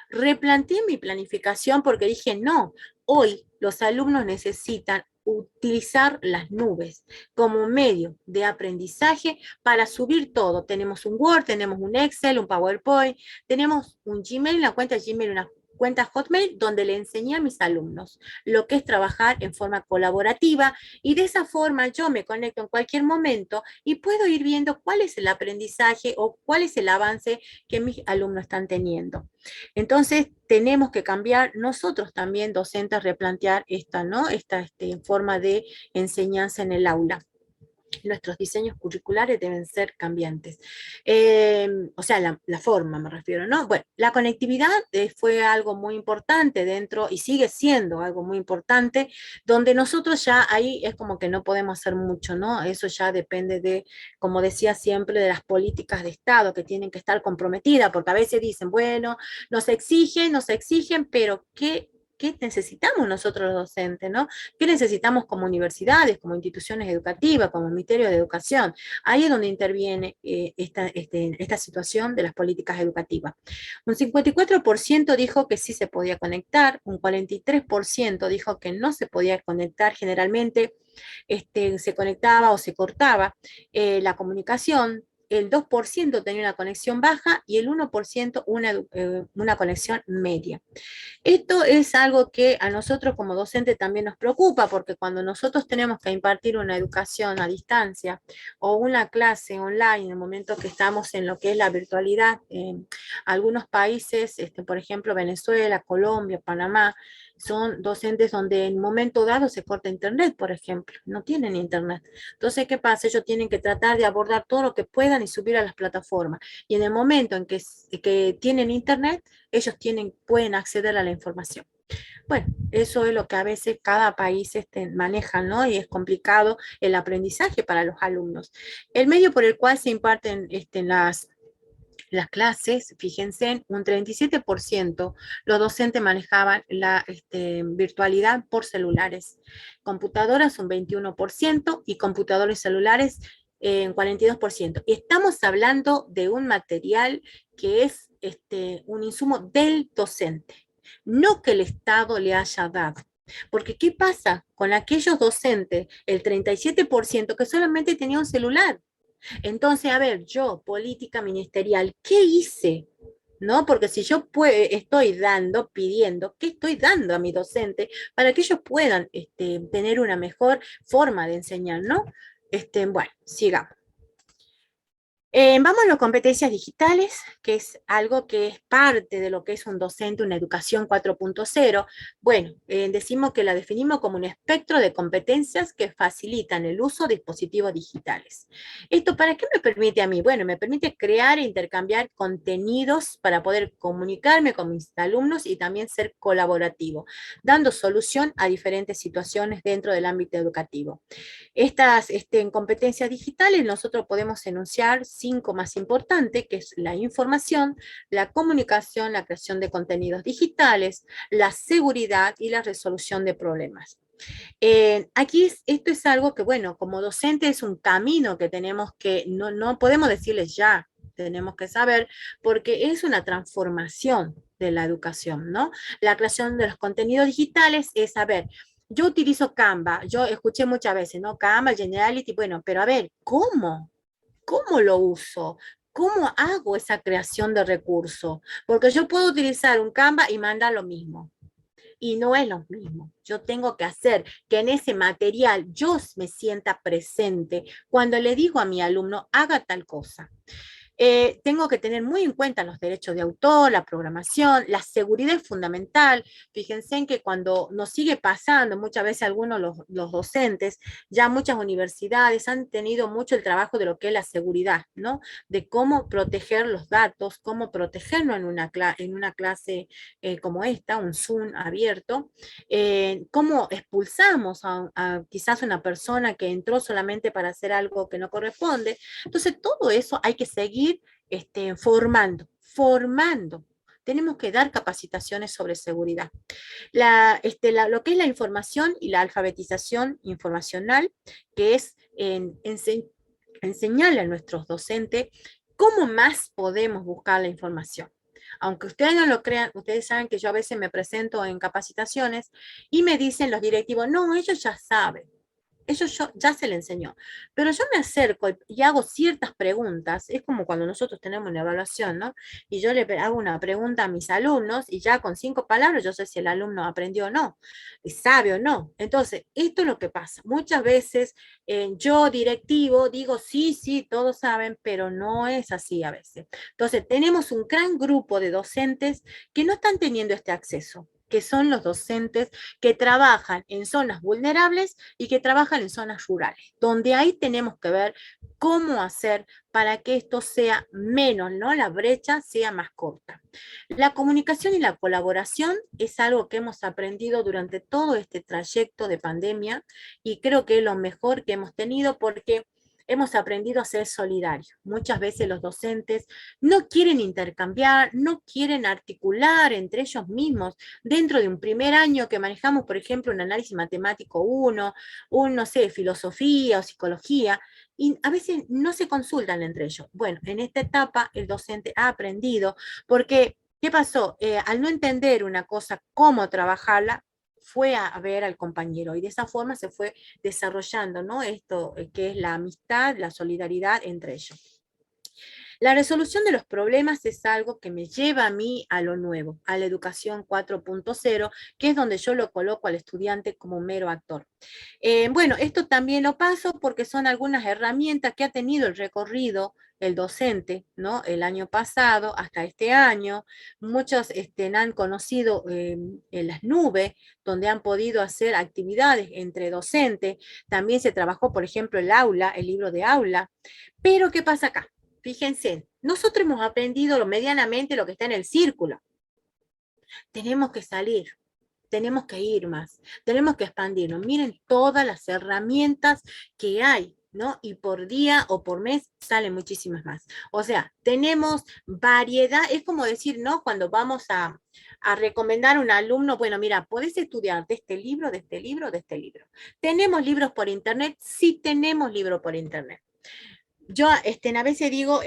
Replanteé mi planificación porque dije, no, hoy los alumnos necesitan utilizar las nubes como medio de aprendizaje para subir todo. Tenemos un Word, tenemos un Excel, un PowerPoint, tenemos un Gmail, una cuenta Gmail, una cuenta Hotmail, donde le enseñé a mis alumnos lo que es trabajar en forma colaborativa, y de esa forma yo me conecto en cualquier momento y puedo ir viendo cuál es el aprendizaje o cuál es el avance que mis alumnos están teniendo. Entonces, tenemos que cambiar nosotros también, docentes, replantear esta, ¿no? Esta forma de enseñanza en el aula. Nuestros diseños curriculares deben ser cambiantes. O sea, la forma me refiero, ¿no? Bueno, la conectividad fue algo muy importante dentro y sigue siendo algo muy importante, donde nosotros ya ahí es como que no podemos hacer mucho, ¿no? Eso ya depende de, como decía siempre, de las políticas de Estado que tienen que estar comprometidas, porque a veces dicen, bueno, nos exigen, pero ¿qué necesitamos nosotros los docentes, ¿no? ¿Qué necesitamos como universidades, como instituciones educativas, como Ministerio de Educación? Ahí es donde interviene esta situación de las políticas educativas. Un 54% dijo que sí se podía conectar, un 43% dijo que no se podía conectar. Generalmente se conectaba o se cortaba la comunicación. el 2% tenía una conexión baja y el 1% una conexión media. Esto es algo que a nosotros como docentes también nos preocupa, porque cuando nosotros tenemos que impartir una educación a distancia o una clase online, en el momento que estamos en lo que es la virtualidad, en algunos países, por ejemplo Venezuela, Colombia, Panamá, son docentes donde en un momento dado se corta internet, por ejemplo, no tienen internet. Entonces, ¿qué pasa? Ellos tienen que tratar de abordar todo lo que puedan y subir a las plataformas. Y en el momento en que tienen internet, ellos pueden acceder a la información. Bueno, eso es lo que a veces cada país maneja, ¿no? Y es complicado el aprendizaje para los alumnos. El medio por el cual se imparten las clases, fíjense, un 37% los docentes manejaban la virtualidad por celulares, computadoras un 21% y computadores celulares en 42%. Y estamos hablando de un material que es un insumo del docente, no que el Estado le haya dado. Porque ¿qué pasa con aquellos docentes, el 37% que solamente tenía un celular? Entonces, a ver, yo, política ministerial, ¿qué hice? ¿No? Porque si yo estoy pidiendo, ¿qué estoy dando a mi docente para que ellos puedan tener una mejor forma de enseñar, ¿no? Bueno, sigamos. Vamos a las competencias digitales, que es algo que es parte de lo que es un docente, una educación 4.0. Bueno, decimos que la definimos como un espectro de competencias que facilitan el uso de dispositivos digitales. ¿Esto para qué me permite a mí? Bueno, me permite crear e intercambiar contenidos para poder comunicarme con mis alumnos y también ser colaborativo, dando solución a diferentes situaciones dentro del ámbito educativo. Estas en competencias digitales nosotros podemos enunciar 5 más importantes, que es la información, la comunicación, la creación de contenidos digitales, la seguridad y la resolución de problemas. Aquí esto es algo que, bueno, como docente es un camino que tenemos que, no podemos decirles ya, tenemos que saber, porque es una transformación de la educación, ¿no? La creación de los contenidos digitales es saber, yo utilizo Canva, yo escuché muchas veces, ¿no? Canva, Generality, bueno, pero a ver, ¿cómo? ¿Cómo lo uso? ¿Cómo hago esa creación de recursos? Porque yo puedo utilizar un Canva y mandar lo mismo. Y no es lo mismo. Yo tengo que hacer que en ese material yo me sienta presente cuando le digo a mi alumno, haga tal cosa. Tengo que tener muy en cuenta los derechos de autor, la programación, la seguridad es fundamental. Fíjense en que cuando nos sigue pasando, muchas veces algunos los docentes, ya muchas universidades han tenido mucho el trabajo de lo que es la seguridad, ¿no? De cómo proteger los datos, cómo protegernos en una clase como esta, un Zoom abierto, cómo expulsamos a quizás una persona que entró solamente para hacer algo que no corresponde. Entonces, todo eso hay que seguir formando. Tenemos que dar capacitaciones sobre seguridad. Lo que es la información y la alfabetización informacional, que es enseñarle a nuestros docentes cómo más podemos buscar la información. Aunque ustedes no lo crean, ustedes saben que yo a veces me presento en capacitaciones y me dicen los directivos, no, ellos ya saben. Eso ya se le enseñó. Pero yo me acerco y hago ciertas preguntas. Es como cuando nosotros tenemos una evaluación, ¿no? Y yo le hago una pregunta a mis alumnos y ya con 5 palabras yo sé si el alumno aprendió o no, sabe o no. Entonces, esto es lo que pasa. Muchas veces yo directivo digo, sí, sí, todos saben, pero no es así a veces. Entonces, tenemos un gran grupo de docentes que no están teniendo este acceso, que son los docentes que trabajan en zonas vulnerables y que trabajan en zonas rurales, donde ahí tenemos que ver cómo hacer para que esto sea menos, ¿no? La brecha sea más corta. La comunicación y la colaboración es algo que hemos aprendido durante todo este trayecto de pandemia y creo que es lo mejor que hemos tenido porque hemos aprendido a ser solidarios. Muchas veces los docentes no quieren intercambiar, no quieren articular entre ellos mismos. Dentro de un primer año que manejamos, por ejemplo, un análisis matemático 1, no sé, filosofía o psicología, y a veces no se consultan entre ellos. Bueno, en esta etapa el docente ha aprendido, porque, ¿qué pasó? Al no entender una cosa, cómo trabajarla, fue a ver al compañero y de esa forma se fue desarrollando, ¿no? Esto que es la amistad, la solidaridad entre ellos. La resolución de los problemas es algo que me lleva a mí a lo nuevo, a la educación 4.0, que es donde yo lo coloco al estudiante como mero actor. Bueno, esto también lo paso porque son algunas herramientas que ha tenido el recorrido el docente, ¿no? El año pasado hasta este año. Muchos han conocido en las nubes, donde han podido hacer actividades entre docentes. También se trabajó, por ejemplo, el aula, el libro de aula. Pero, ¿qué pasa acá? Fíjense, nosotros hemos aprendido medianamente lo que está en el círculo. Tenemos que salir, tenemos que ir más, tenemos que expandirnos. Miren todas las herramientas que hay, ¿no? Y por día o por mes salen muchísimas más. O sea, tenemos variedad, es como decir, ¿no? Cuando vamos a recomendar a un alumno, bueno, mira, podés estudiar de este libro, de este libro, de este libro. ¿Tenemos libros por internet? Sí tenemos libros por internet. Yo a veces digo,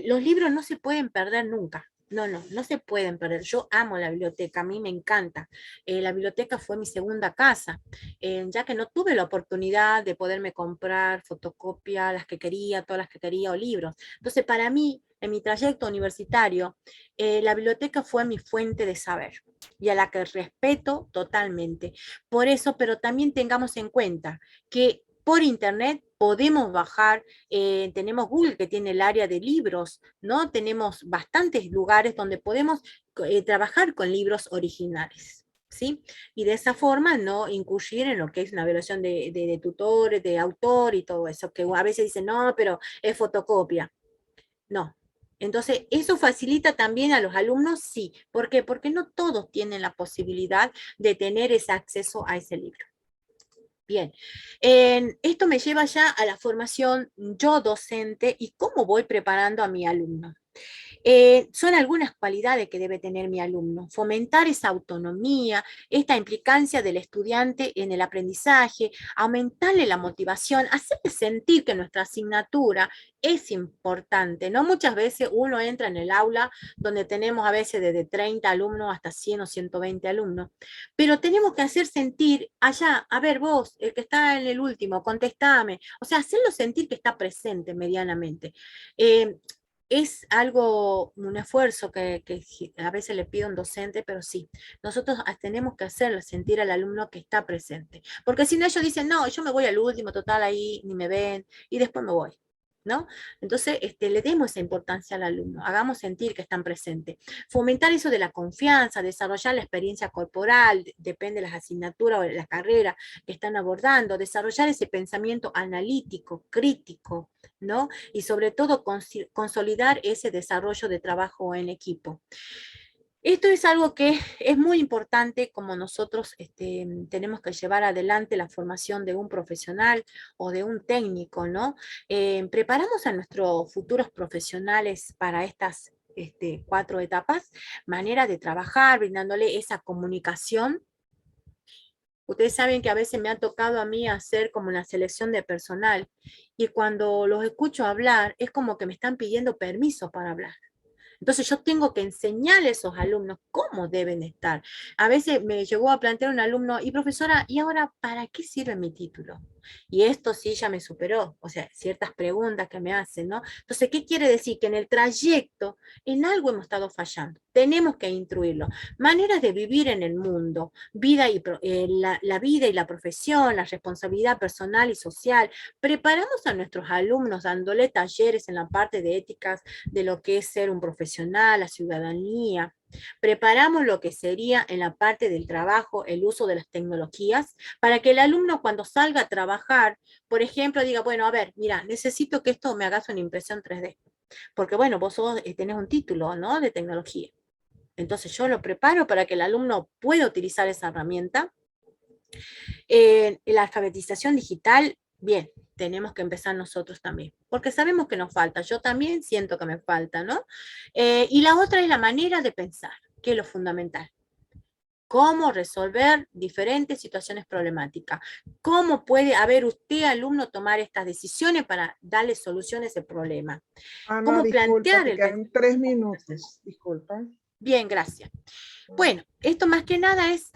los libros no se pueden perder nunca. No se pueden perder. Yo amo la biblioteca, a mí me encanta. La biblioteca fue mi segunda casa, ya que no tuve la oportunidad de poderme comprar fotocopias, las que quería, todas las que quería, o libros. Entonces, para mí, en mi trayecto universitario, la biblioteca fue mi fuente de saber y a la que respeto totalmente. Por eso, pero también tengamos en cuenta que por internet podemos bajar, tenemos Google que tiene el área de libros, ¿no? Tenemos bastantes lugares donde podemos trabajar con libros originales, ¿sí? Y de esa forma no incurrir en lo que es una violación de tutores, de autor y todo eso, que a veces dicen, no, pero es fotocopia. No. Entonces, ¿eso facilita también a los alumnos? Sí. ¿Por qué? Porque no todos tienen la posibilidad de tener ese acceso a ese libro. Bien, esto me lleva ya a la formación yo docente y cómo voy preparando a mi alumno. Son algunas cualidades que debe tener mi alumno. Fomentar esa autonomía, esta implicancia del estudiante en el aprendizaje, aumentarle la motivación, hacerle sentir que nuestra asignatura es importante, ¿no? Muchas veces uno entra en el aula donde tenemos a veces desde 30 alumnos hasta 100 o 120 alumnos, pero tenemos que hacer sentir allá, a ver vos, el que está en el último, contestame, o sea, hacerlo sentir que está presente medianamente. Es algo, un esfuerzo que a veces le pido a un docente, pero sí, nosotros tenemos que hacerle sentir al alumno que está presente. Porque si no, ellos dicen, no, yo me voy al último, total, ahí ni me ven, y después me voy, ¿no? Entonces, le demos esa importancia al alumno, hagamos sentir que están presentes. Fomentar eso de la confianza, desarrollar la experiencia corporal, depende de las asignaturas o de la carrera que están abordando, desarrollar ese pensamiento analítico, crítico, ¿no? Y sobre todo consolidar ese desarrollo de trabajo en equipo. Esto es algo que es muy importante como nosotros tenemos que llevar adelante la formación de un profesional o de un técnico, ¿no? Preparamos a nuestros futuros profesionales para estas 4 etapas, manera de trabajar, brindándole esa comunicación. Ustedes saben que a veces me ha tocado a mí hacer como una selección de personal y cuando los escucho hablar es como que me están pidiendo permiso para hablar. Entonces yo tengo que enseñarle a esos alumnos cómo deben estar. A veces me llegó a plantear un alumno, y profesora, ¿y ahora para qué sirve mi título? Y esto sí ya me superó, o sea, ciertas preguntas que me hacen, ¿no? Entonces, ¿qué quiere decir? Que en el trayecto, en algo hemos estado fallando. Tenemos que instruirlo. Maneras de vivir en el mundo, la vida y la profesión, la responsabilidad personal y social. Preparamos a nuestros alumnos dándole talleres en la parte de éticas de lo que es ser un profesional, la ciudadanía. Preparamos lo que sería en la parte del trabajo, el uso de las tecnologías, para que el alumno cuando salga a trabajar, por ejemplo, diga, bueno, a ver, mira, necesito que esto me hagas una impresión 3D. Porque bueno, vos tenés un título, ¿no? De tecnología. Entonces yo lo preparo para que el alumno pueda utilizar esa herramienta. La alfabetización digital, bien, tenemos que empezar nosotros también, porque sabemos que nos falta, yo también siento que me falta, ¿no? Y la otra es la manera de pensar, que es lo fundamental. Cómo resolver diferentes situaciones problemáticas. Cómo puede, usted, alumno, tomar estas decisiones para darle solución a ese problema. Ana, Cómo disculpa, plantear te quedan 3 minutos, disculpa. Bien, gracias. Bueno, esto más que nada es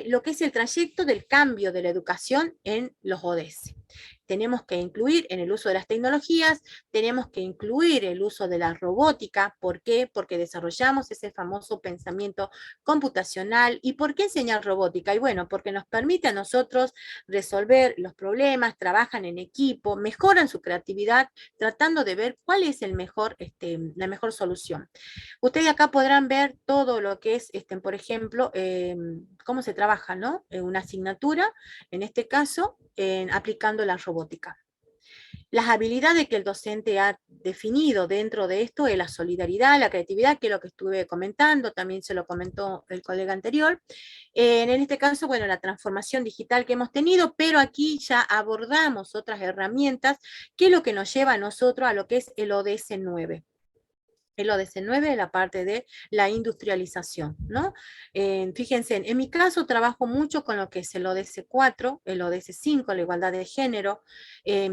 lo que es el trayecto del cambio de la educación en los ODS. tenemos que incluir en el uso de las tecnologías, tenemos que incluir el uso de la robótica. ¿Por qué? Porque desarrollamos ese famoso pensamiento computacional. ¿Y por qué enseñar robótica? Y bueno, porque nos permite a nosotros resolver los problemas, trabajan en equipo, mejoran su creatividad, tratando de ver cuál es el mejor, la mejor solución. Ustedes acá podrán ver todo lo que es, por ejemplo, cómo se trabaja, ¿no? Una asignatura, en este caso, aplicando la robótica. Las habilidades que el docente ha definido dentro de esto es la solidaridad, la creatividad, que es lo que estuve comentando, también se lo comentó el colega anterior. En este caso, bueno, la transformación digital que hemos tenido, pero aquí ya abordamos otras herramientas, que es lo que nos lleva a nosotros a lo que es el ODS 9. El ODS 9 es la parte de la industrialización, ¿no? Fíjense, en mi caso trabajo mucho con lo que es el ODS 4, el ODS 5, la igualdad de género.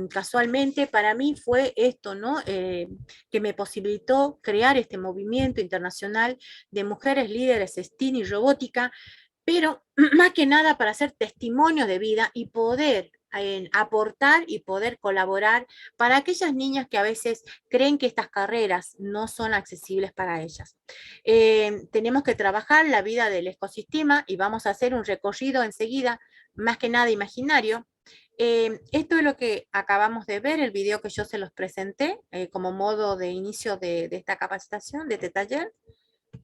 Casualmente para mí fue esto, ¿no? Que me posibilitó crear este movimiento internacional de mujeres líderes STEAM y robótica, pero más que nada para hacer testimonio de vida y poder aportar y poder colaborar para aquellas niñas que a veces creen que estas carreras no son accesibles para ellas. Tenemos que trabajar la vida del ecosistema y vamos a hacer un recorrido enseguida, más que nada imaginario. Esto es lo que acabamos de ver, el video que yo se los presenté como modo de inicio de esta capacitación, de este taller.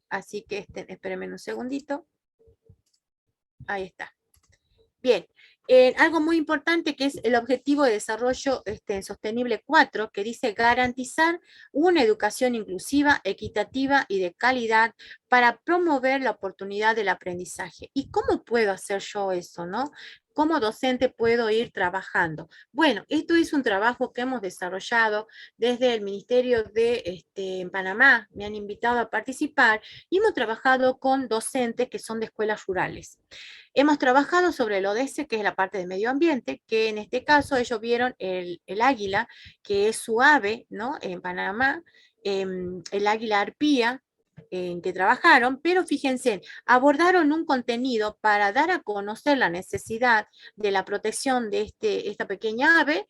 Así que espérenme un segundito. Ahí está. Bien, algo muy importante que es el Objetivo de Desarrollo Sostenible 4, que dice garantizar una educación inclusiva, equitativa y de calidad para promover la oportunidad del aprendizaje. ¿Y cómo puedo hacer yo eso, no? ¿Cómo docente puedo ir trabajando? Bueno, esto es un trabajo que hemos desarrollado desde el Ministerio de en Panamá, me han invitado a participar y hemos trabajado con docentes que son de escuelas rurales. Hemos trabajado sobre el ODS, que es la parte de medio ambiente, que en este caso ellos vieron el águila, que es su ave, ¿no? En Panamá, el águila arpía, en que trabajaron, pero fíjense, abordaron un contenido para dar a conocer la necesidad de la protección de esta pequeña ave,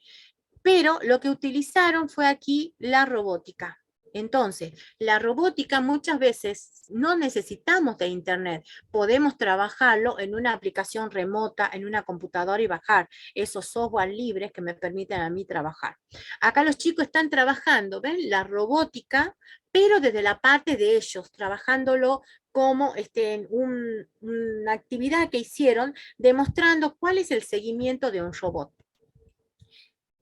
pero lo que utilizaron fue aquí la robótica. Entonces, la robótica muchas veces no necesitamos de internet, podemos trabajarlo en una aplicación remota, en una computadora y bajar esos software libres que me permiten a mí trabajar. Acá los chicos están trabajando, ¿ven? La robótica, pero desde la parte de ellos, trabajándolo como una actividad que hicieron, demostrando cuál es el seguimiento de un robot.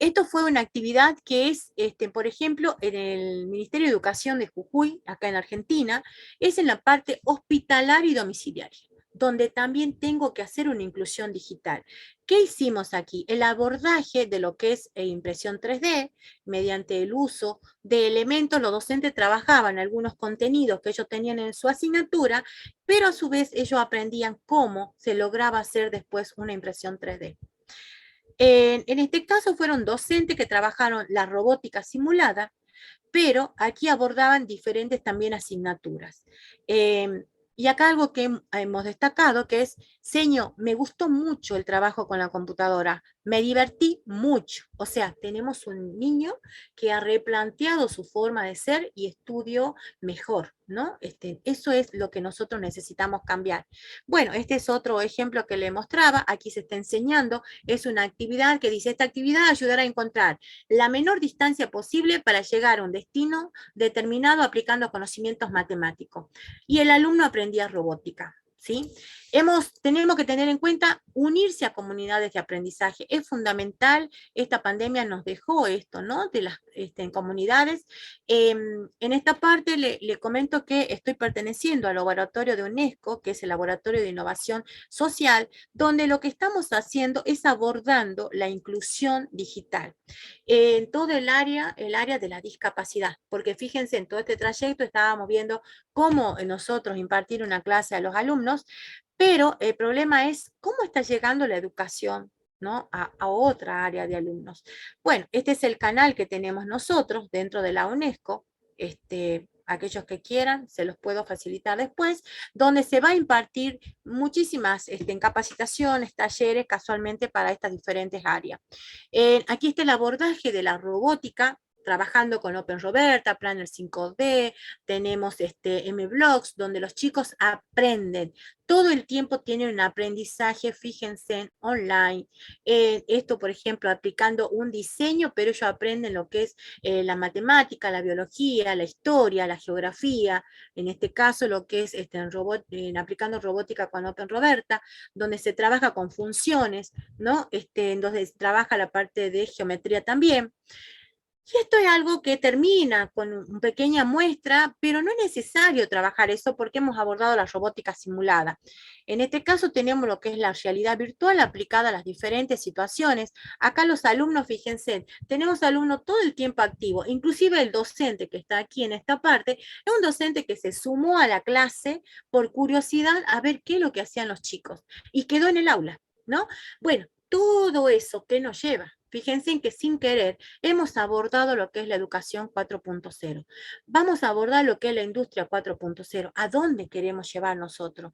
Esto fue una actividad que es, por ejemplo, en el Ministerio de Educación de Jujuy, acá en Argentina, es en la parte hospitalaria y domiciliaria, donde también tengo que hacer una inclusión digital. ¿Qué hicimos aquí? El abordaje de lo que es impresión 3D, mediante el uso de elementos, los docentes trabajaban algunos contenidos que ellos tenían en su asignatura, pero a su vez ellos aprendían cómo se lograba hacer después una impresión 3D. En este caso fueron docentes que trabajaron la robótica simulada, pero aquí abordaban diferentes también asignaturas. Y acá algo que hemos destacado, que es, señor, me gustó mucho el trabajo con la computadora, me divertí mucho. O sea, tenemos un niño que ha replanteado su forma de ser y estudió mejor, ¿no? Eso es lo que nosotros necesitamos cambiar. Bueno, este es otro ejemplo que le mostraba, aquí se está enseñando, es una actividad que dice, esta actividad ayudará a encontrar la menor distancia posible para llegar a un destino determinado aplicando conocimientos matemáticos. Y el alumno aprendía robótica, ¿sí? Tenemos que tener en cuenta unirse a comunidades de aprendizaje. Es fundamental, esta pandemia nos dejó esto, ¿no? De las en comunidades. En esta parte le comento que estoy perteneciendo al laboratorio de UNESCO, que es el Laboratorio de Innovación Social, donde lo que estamos haciendo es abordando la inclusión digital en todo el área de la discapacidad, porque fíjense, en todo este trayecto estábamos viendo cómo nosotros impartir una clase a los alumnos, pero el problema es cómo está llegando la educación, ¿no? a otra área de alumnos. Bueno, este es el canal que tenemos nosotros dentro de la UNESCO, aquellos que quieran, se los puedo facilitar después, donde se va a impartir muchísimas capacitaciones, talleres, casualmente para estas diferentes áreas. Aquí está el abordaje de la robótica, trabajando con OpenRoberta, Planner 5D, tenemos MBlocks, donde los chicos aprenden. Todo el tiempo tienen un aprendizaje, fíjense, online. Esto, por ejemplo, aplicando un diseño, pero ellos aprenden lo que es la matemática, la biología, la historia, la geografía, en este caso lo que es aplicando robótica con OpenRoberta, donde se trabaja con funciones, ¿no? En donde se trabaja la parte de geometría también. Y esto es algo que termina con una pequeña muestra, pero no es necesario trabajar eso porque hemos abordado la robótica simulada. En este caso tenemos lo que es la realidad virtual aplicada a las diferentes situaciones. Acá los alumnos, fíjense, tenemos alumnos todo el tiempo activos, inclusive el docente que está aquí en esta parte, es un docente que se sumó a la clase por curiosidad a ver qué es lo que hacían los chicos y quedó en el aula, ¿no? Bueno, todo eso que nos lleva. Fíjense en que sin querer hemos abordado lo que es la educación 4.0. Vamos a abordar lo que es la industria 4.0. ¿A dónde queremos llevar nosotros?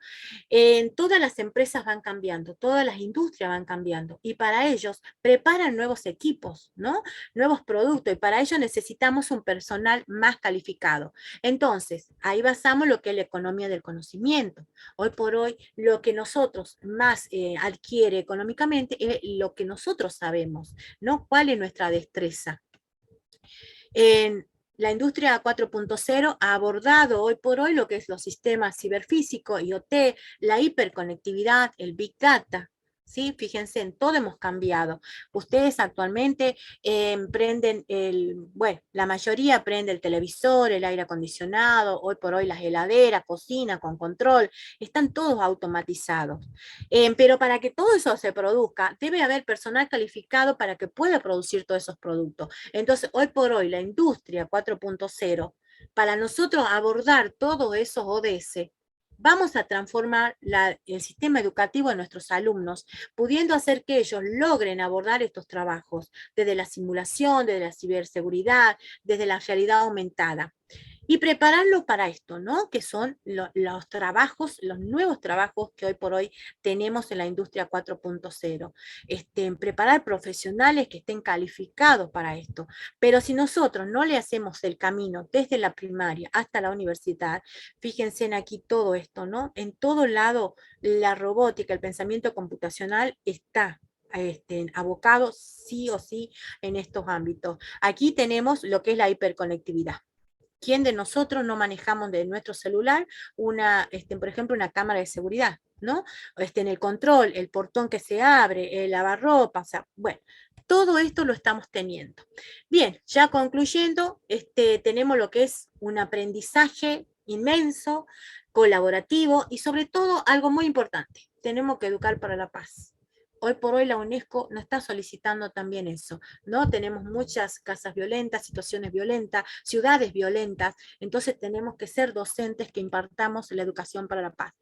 Todas las empresas van cambiando, todas las industrias van cambiando y para ellos preparan nuevos equipos, ¿no? Nuevos productos y para ello necesitamos un personal más calificado. Entonces, ahí basamos lo que es la economía del conocimiento. Hoy por hoy, lo que nosotros más adquiere económicamente es lo que nosotros sabemos, ¿no? ¿Cuál es nuestra destreza? La industria 4.0 ha abordado hoy por hoy lo que es los sistemas ciberfísicos, IoT, la hiperconectividad, el Big Data. ¿Sí? Fíjense, en todo hemos cambiado. Ustedes actualmente prenden bueno, la mayoría prende el televisor, el aire acondicionado, hoy por hoy las heladeras, cocina con control, están todos automatizados. Pero para que todo eso se produzca, debe haber personal calificado para que pueda producir todos esos productos. Entonces, hoy por hoy, la industria 4.0, para nosotros abordar todos esos ODS, vamos a transformar el sistema educativo de nuestros alumnos, pudiendo hacer que ellos logren abordar estos trabajos, desde la simulación, desde la ciberseguridad, desde la realidad aumentada. Y prepararlos para esto, ¿no? Que son los trabajos, los nuevos trabajos que hoy por hoy tenemos en la industria 4.0. Preparar profesionales que estén calificados para esto. Pero si nosotros no le hacemos el camino desde la primaria hasta la universidad, fíjense en aquí todo esto, ¿no? En todo lado la robótica, el pensamiento computacional está abocado sí o sí en estos ámbitos. Aquí tenemos lo que es la hiperconectividad. ¿Quién de nosotros no manejamos de nuestro celular por ejemplo, una cámara de seguridad, ¿no? En el control, el portón que se abre, el lavarropa, o sea, bueno, todo esto lo estamos teniendo. Bien, ya concluyendo, tenemos lo que es un aprendizaje inmenso, colaborativo y sobre todo algo muy importante, tenemos que educar para la paz. Hoy por hoy la UNESCO nos está solicitando también eso, ¿no? Tenemos muchas casas violentas, situaciones violentas, ciudades violentas, entonces tenemos que ser docentes que impartamos la educación para la paz.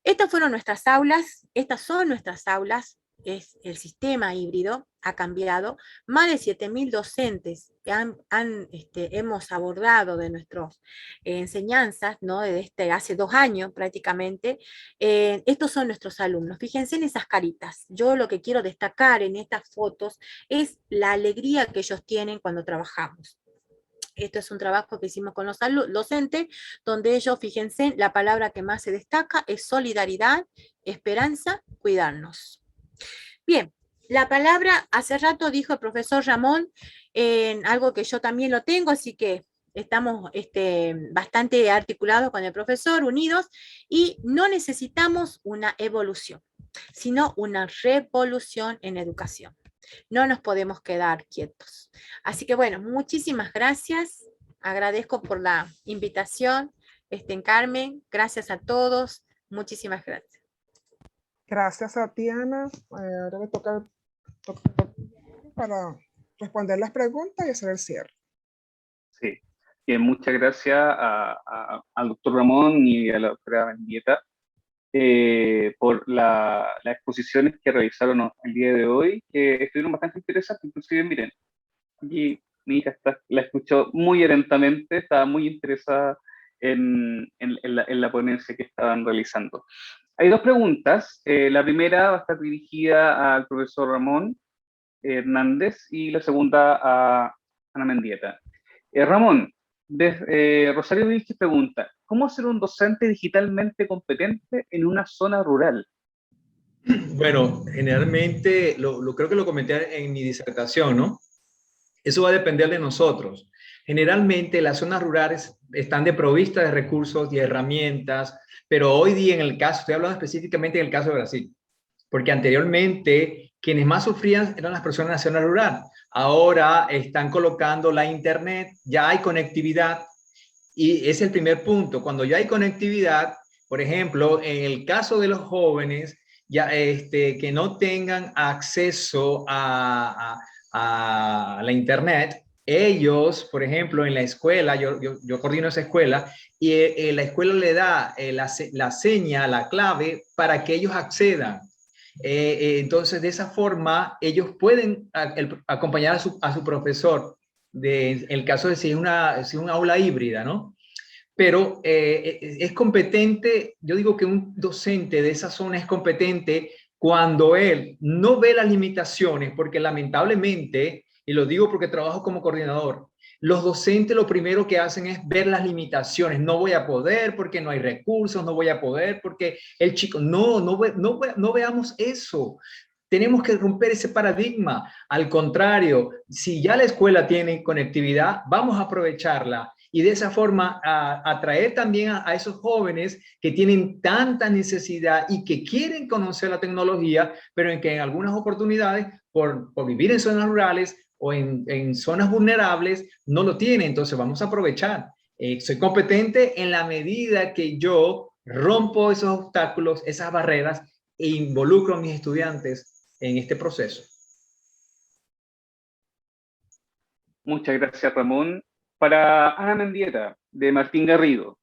Estas fueron nuestras aulas, estas son nuestras aulas, es el sistema híbrido, ha cambiado, más de 7.000 docentes que hemos abordado de nuestras enseñanzas, ¿no? Desde hace 2 años prácticamente, estos son nuestros alumnos, fíjense en esas caritas, yo lo que quiero destacar en estas fotos es la alegría que ellos tienen cuando trabajamos. Esto es un trabajo que hicimos con los docentes, donde ellos, fíjense, la palabra que más se destaca es solidaridad, esperanza, cuidarnos. Bien, la palabra, hace rato dijo el profesor Ramón, en algo que yo también lo tengo, así que estamos bastante articulados con el profesor, unidos, y no necesitamos una evolución, sino una revolución en educación. No nos podemos quedar quietos. Así que bueno, muchísimas gracias. Agradezco por la invitación, Carmen. Gracias a todos. Muchísimas gracias. Gracias a ti, Ana. Ahora me toca para responder las preguntas y hacer el cierre. Sí, bien, muchas gracias al doctor Ramón y a la doctora Mendieta por las exposiciones que realizaron el día de hoy, que estuvieron bastante interesantes. Inclusive, miren, aquí Mi hija la escuchó muy atentamente, estaba muy interesada en la ponencia que estaban realizando. Hay dos preguntas. La primera va a estar dirigida al profesor Ramón Hernández y la segunda a Ana Mendieta. Ramón, Rosario Vilches pregunta, ¿cómo ser un docente digitalmente competente en una zona rural? Bueno, generalmente, creo que lo comenté en mi disertación, ¿no? Eso va a depender de nosotros. Generalmente las zonas rurales están desprovistas de recursos y herramientas, pero hoy día estoy hablando específicamente en el caso de Brasil, porque anteriormente quienes más sufrían eran las personas de la zona rural. Ahora están colocando la internet, ya hay conectividad y es el primer punto. Cuando ya hay conectividad, por ejemplo, en el caso de los jóvenes, ya que no tengan acceso a la internet, ellos, por ejemplo, en la escuela, yo coordino esa escuela, y la escuela le da la seña, la clave para que ellos accedan. Entonces, de esa forma, ellos pueden acompañar a su profesor, en el caso de si es un aula híbrida, ¿no? Pero es competente, yo digo que un docente de esa zona es competente cuando él no ve las limitaciones, porque lamentablemente, y lo digo porque trabajo como coordinador, los docentes lo primero que hacen es ver las limitaciones. No voy a poder porque no hay recursos, no voy a poder porque el chico, no veamos eso. Tenemos que romper ese paradigma. Al contrario, si ya la escuela tiene conectividad, vamos a aprovecharla y de esa forma atraer también a esos jóvenes que tienen tanta necesidad y que quieren conocer la tecnología, pero en que en algunas oportunidades, por vivir en zonas rurales o en zonas vulnerables, no lo tienen. Entonces vamos a aprovechar. Soy competente en la medida que yo rompo esos obstáculos, esas barreras e involucro a mis estudiantes en este proceso. Muchas gracias, Ramón. Para Ana Mendieta, de Martín Garrido.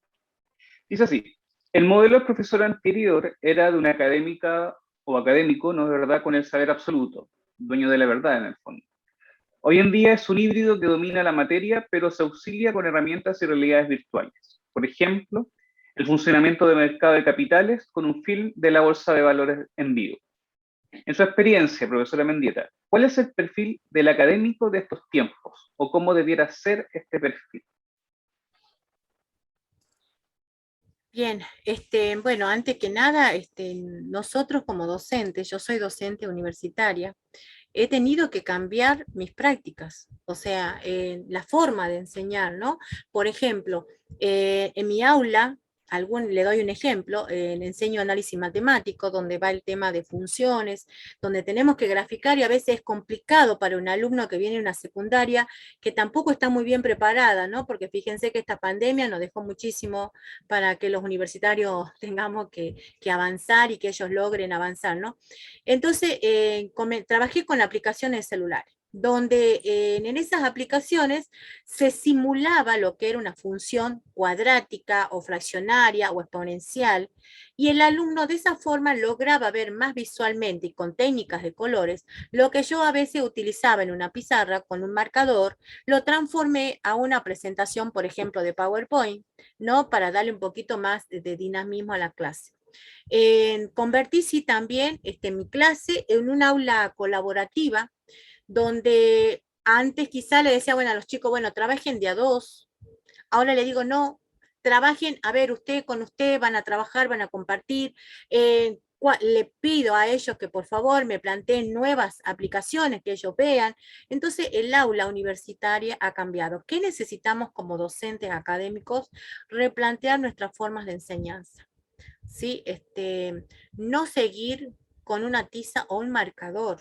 Dice así, el modelo del profesor anterior era de una académica o académico, no de verdad, con el saber absoluto, dueño de la verdad en el fondo. Hoy en día es un híbrido que domina la materia, pero se auxilia con herramientas y realidades virtuales. Por ejemplo, el funcionamiento del mercado de capitales con un film de la bolsa de valores en vivo. En su experiencia, profesora Mendieta, ¿cuál es el perfil del académico de estos tiempos? ¿O cómo debiera ser este perfil? Bien, bueno, antes que nada, nosotros como docentes, yo soy docente universitaria, he tenido que cambiar mis prácticas, o sea, la forma de enseñar, ¿no? Por ejemplo, en mi aula, le doy un ejemplo, le enseño análisis matemático, donde va el tema de funciones, donde tenemos que graficar y a veces es complicado para un alumno que viene de una secundaria que tampoco está muy bien preparada, ¿no? Porque fíjense que esta pandemia nos dejó muchísimo para que los universitarios tengamos que avanzar y que ellos logren avanzar, ¿no? Entonces, trabajé con aplicaciones celulares, donde en esas aplicaciones se simulaba lo que era una función cuadrática o fraccionaria o exponencial, y el alumno de esa forma lograba ver más visualmente y con técnicas de colores lo que yo a veces utilizaba en una pizarra con un marcador, lo transformé a una presentación, por ejemplo, de PowerPoint, ¿no? Para darle un poquito más de dinamismo a la clase. Convertí sí también mi clase en un aula colaborativa, donde antes quizá le decía, bueno, a los chicos, bueno, trabajen de a dos. Ahora le digo, no, trabajen, a ver, usted con usted van a trabajar, van a compartir. Le pido a ellos que por favor me planteen nuevas aplicaciones que ellos vean. Entonces el aula universitaria ha cambiado. ¿Qué necesitamos como docentes académicos? Replantear nuestras formas de enseñanza. ¿Sí? No seguir con una tiza o un marcador.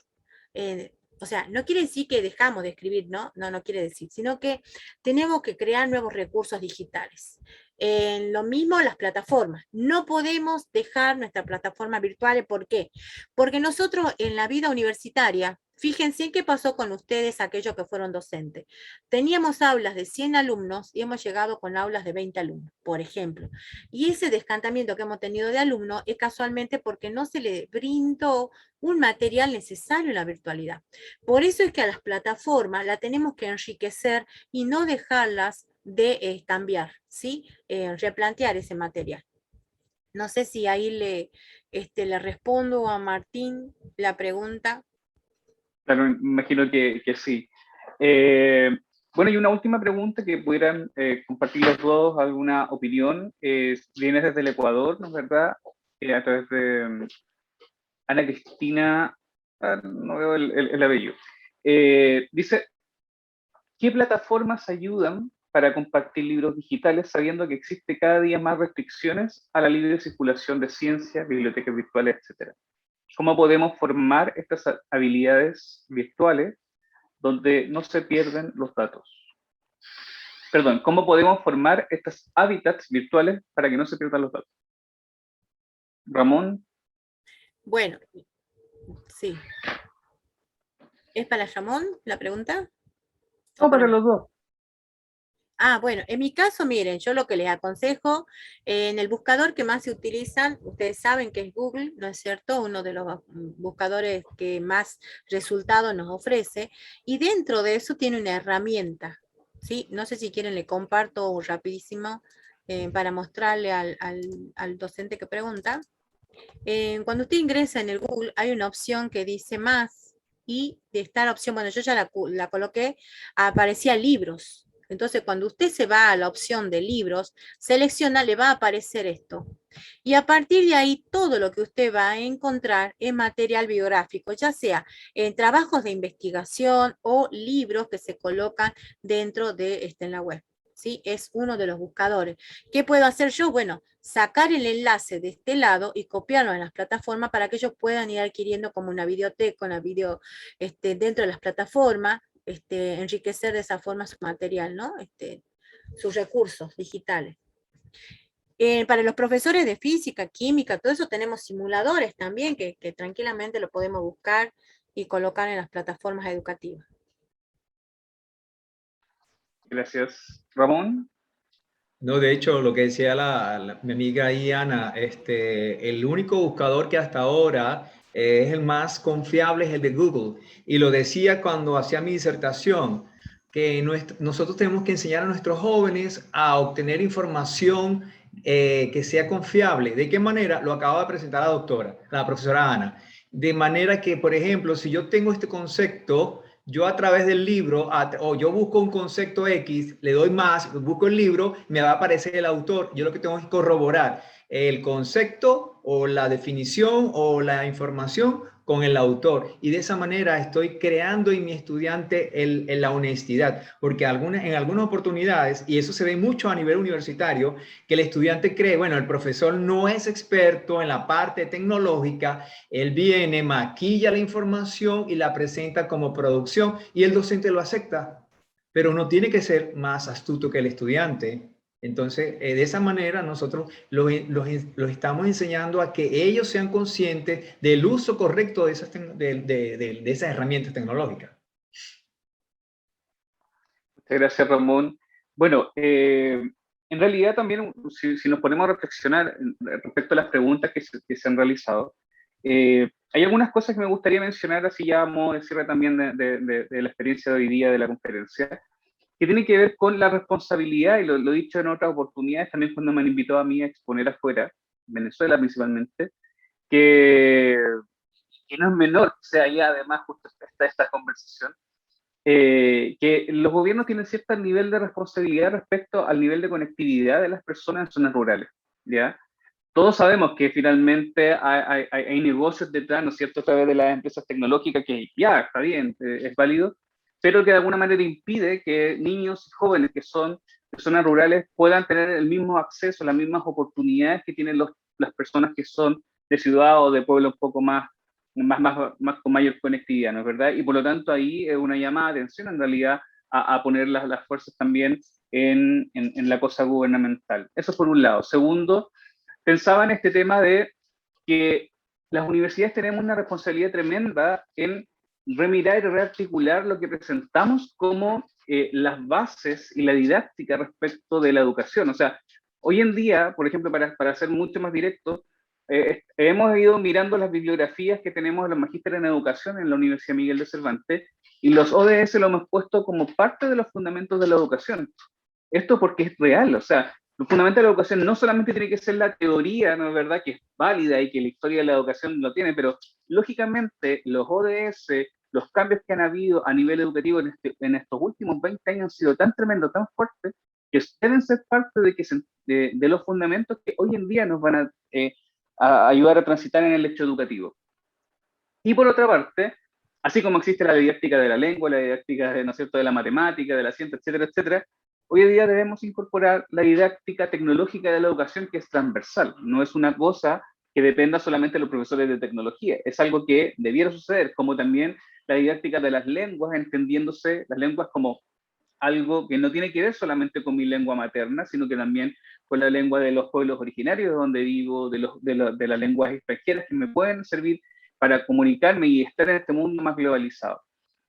O sea, no quiere decir que dejamos de escribir, ¿no? No quiere decir, sino que tenemos que crear nuevos recursos digitales. Lo mismo las plataformas. No podemos dejar nuestras plataformas virtuales. ¿Por qué? Porque nosotros en la vida universitaria Fíjense qué pasó con ustedes, aquellos que fueron docentes. Teníamos aulas de 100 alumnos y hemos llegado con aulas de 20 alumnos, por ejemplo. Y ese descantamiento que hemos tenido de alumnos es casualmente porque no se le brindó un material necesario en la virtualidad. Por eso es que a las plataformas la tenemos que enriquecer y no dejarlas de cambiar, ¿sí? Replantear ese material. No sé si ahí le respondo a Martín la pregunta. Claro, me imagino que sí. Bueno, y una última pregunta que pudieran compartir los dos, alguna opinión. Viene desde el Ecuador, ¿no es verdad? A través de Ana Cristina, no veo el apellido. Dice, ¿qué plataformas ayudan para compartir libros digitales sabiendo que existe cada día más restricciones a la libre circulación de ciencia, bibliotecas virtuales, etcétera? ¿Cómo podemos formar estas habilidades virtuales donde no se pierden los datos? Perdón, ¿cómo podemos formar estos hábitats virtuales para que no se pierdan los datos? Ramón. Bueno, sí. ¿Es para Ramón la pregunta? No, para los dos. Ah, bueno, en mi caso, miren, yo lo que les aconsejo, en el buscador que más se utilizan, ustedes saben que es Google, ¿no es cierto? Uno de los buscadores que más resultados nos ofrece, y dentro de eso tiene una herramienta, ¿sí? No sé si quieren, le comparto rapidísimo para mostrarle al docente que pregunta. Cuando usted ingresa en el Google, hay una opción que dice más, y de esta opción, bueno, yo ya la coloqué, aparecía libros. Entonces, cuando usted se va a la opción de libros, selecciona, le va a aparecer esto. Y a partir de ahí, todo lo que usted va a encontrar es material biográfico, ya sea en trabajos de investigación o libros que se colocan dentro de en la web. ¿Sí? Es uno de los buscadores. ¿Qué puedo hacer yo? Bueno, sacar el enlace de este lado y copiarlo en las plataformas para que ellos puedan ir adquiriendo como una videoteca, una video dentro de las plataformas, enriquecer de esa forma su material, ¿no? Sus recursos digitales. Para los profesores de física, química, todo eso tenemos simuladores también que tranquilamente lo podemos buscar y colocar en las plataformas educativas. Gracias. Ramón. No, de hecho, lo que decía mi amiga ahí, Ana, el único buscador que hasta ahora es el más confiable es el de Google. Y lo decía cuando hacía mi disertación, que nosotros tenemos que enseñar a nuestros jóvenes a obtener información que sea confiable. ¿De qué manera? Lo acaba de presentar la profesora Ana. De manera que, por ejemplo, si yo tengo este concepto, yo a través del libro, o yo busco un concepto X, le doy más, busco el libro, me va a aparecer el autor. Yo lo que tengo es corroborar el concepto o la definición o la información con el autor. Y de esa manera estoy creando en mi estudiante la honestidad. Porque en algunas oportunidades, y eso se ve mucho a nivel universitario, que el estudiante cree, bueno, el profesor no es experto en la parte tecnológica, él viene, maquilla la información y la presenta como producción y el docente lo acepta, pero uno tiene que ser más astuto que el estudiante. Entonces, de esa manera nosotros los estamos enseñando a que ellos sean conscientes del uso correcto de esas herramientas tecnológicas. Muchas gracias, Ramón. Bueno, en realidad también, si nos ponemos a reflexionar respecto a las preguntas que se han realizado, hay algunas cosas que me gustaría mencionar, así ya vamos a cierre también de la experiencia de hoy día de la conferencia, que tiene que ver con la responsabilidad, y lo he dicho en otras oportunidades, también cuando me han invitado a mí a exponer afuera, Venezuela principalmente, que no es menor, o sea, ahí además justo está esta conversación, que los gobiernos tienen cierto nivel de responsabilidad respecto al nivel de conectividad de las personas en zonas rurales, ¿ya? Todos sabemos que finalmente hay negocios detrás, ¿no es cierto?, a través de las empresas tecnológicas, que ya está bien, es válido, pero que de alguna manera impide que niños y jóvenes que son de zonas rurales puedan tener el mismo acceso, las mismas oportunidades que tienen las personas que son de ciudad o de pueblo un poco más con mayor conectividad, ¿no es verdad? Y por lo tanto ahí es una llamada de atención en realidad a poner las fuerzas también en la cosa gubernamental. Eso por un lado. Segundo, pensaba en este tema de que las universidades tenemos una responsabilidad tremenda en remirar y rearticular lo que presentamos como las bases y la didáctica respecto de la educación. O sea, hoy en día, por ejemplo, para ser mucho más directo, hemos ido mirando las bibliografías que tenemos de los magísteres en educación en la Universidad Miguel de Cervantes, y los ODS lo hemos puesto como parte de los fundamentos de la educación. Esto porque es real, o sea, los fundamentos de la educación no solamente tiene que ser la teoría, ¿no es verdad?, que es válida y que la historia de la educación lo tiene, pero lógicamente los ODS, los cambios que han habido a nivel educativo en estos últimos 20 años han sido tan tremendos, tan fuertes, que deben ser parte de los fundamentos que hoy en día nos van a ayudar a transitar en el hecho educativo. Y por otra parte, así como existe la didáctica de la lengua, la didáctica ¿no es cierto?, de la matemática, de la ciencia, etcétera, etcétera, hoy en día debemos incorporar la didáctica tecnológica de la educación, que es transversal. No es una cosa que dependa solamente de los profesores de tecnología. Es algo que debiera suceder, como también la didáctica de las lenguas, entendiéndose las lenguas como algo que no tiene que ver solamente con mi lengua materna, sino que también con la lengua de los pueblos originarios de donde vivo, de las lenguas extranjeras que me pueden servir para comunicarme y estar en este mundo más globalizado.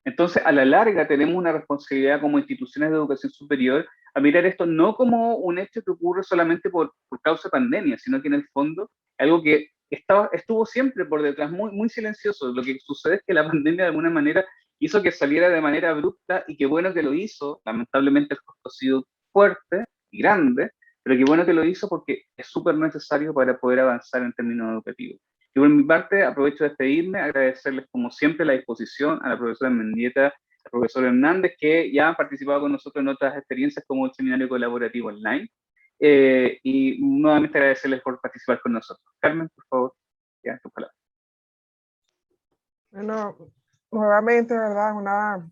Entonces, a la larga, tenemos una responsabilidad como instituciones de educación superior a mirar esto no como un hecho que ocurre solamente por causa de pandemia, sino que en el fondo algo que estuvo siempre por detrás, muy, muy silencioso. Lo que sucede es que la pandemia de alguna manera hizo que saliera de manera abrupta, y qué bueno que lo hizo. Lamentablemente el costo ha sido fuerte y grande, pero qué bueno que lo hizo porque es súper necesario para poder avanzar en términos educativos. Y por mi parte, aprovecho de despedirme, agradecerles como siempre la disposición a la profesora Mendieta, al profesor Hernández, que ya han participado con nosotros en otras experiencias como el seminario colaborativo online, y nuevamente agradecerles por participar con nosotros. Carmen, por favor, ya, tus palabras. Bueno, nuevamente, ¿verdad?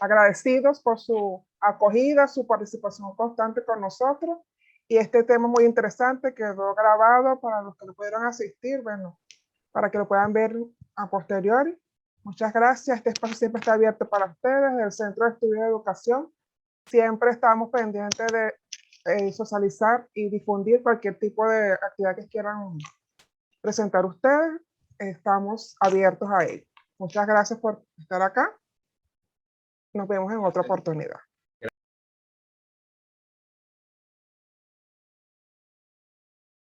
Agradecidos por su acogida, su participación constante con nosotros, y este tema muy interesante quedó grabado para los que no pudieron asistir, bueno, para que lo puedan ver a posteriori. Muchas gracias. Este espacio siempre está abierto para ustedes, del Centro de Estudio de Educación. Siempre estamos pendientes de socializar y difundir cualquier tipo de actividad que quieran presentar ustedes. Estamos abiertos a ello. Muchas gracias por estar acá. Nos vemos en otra oportunidad.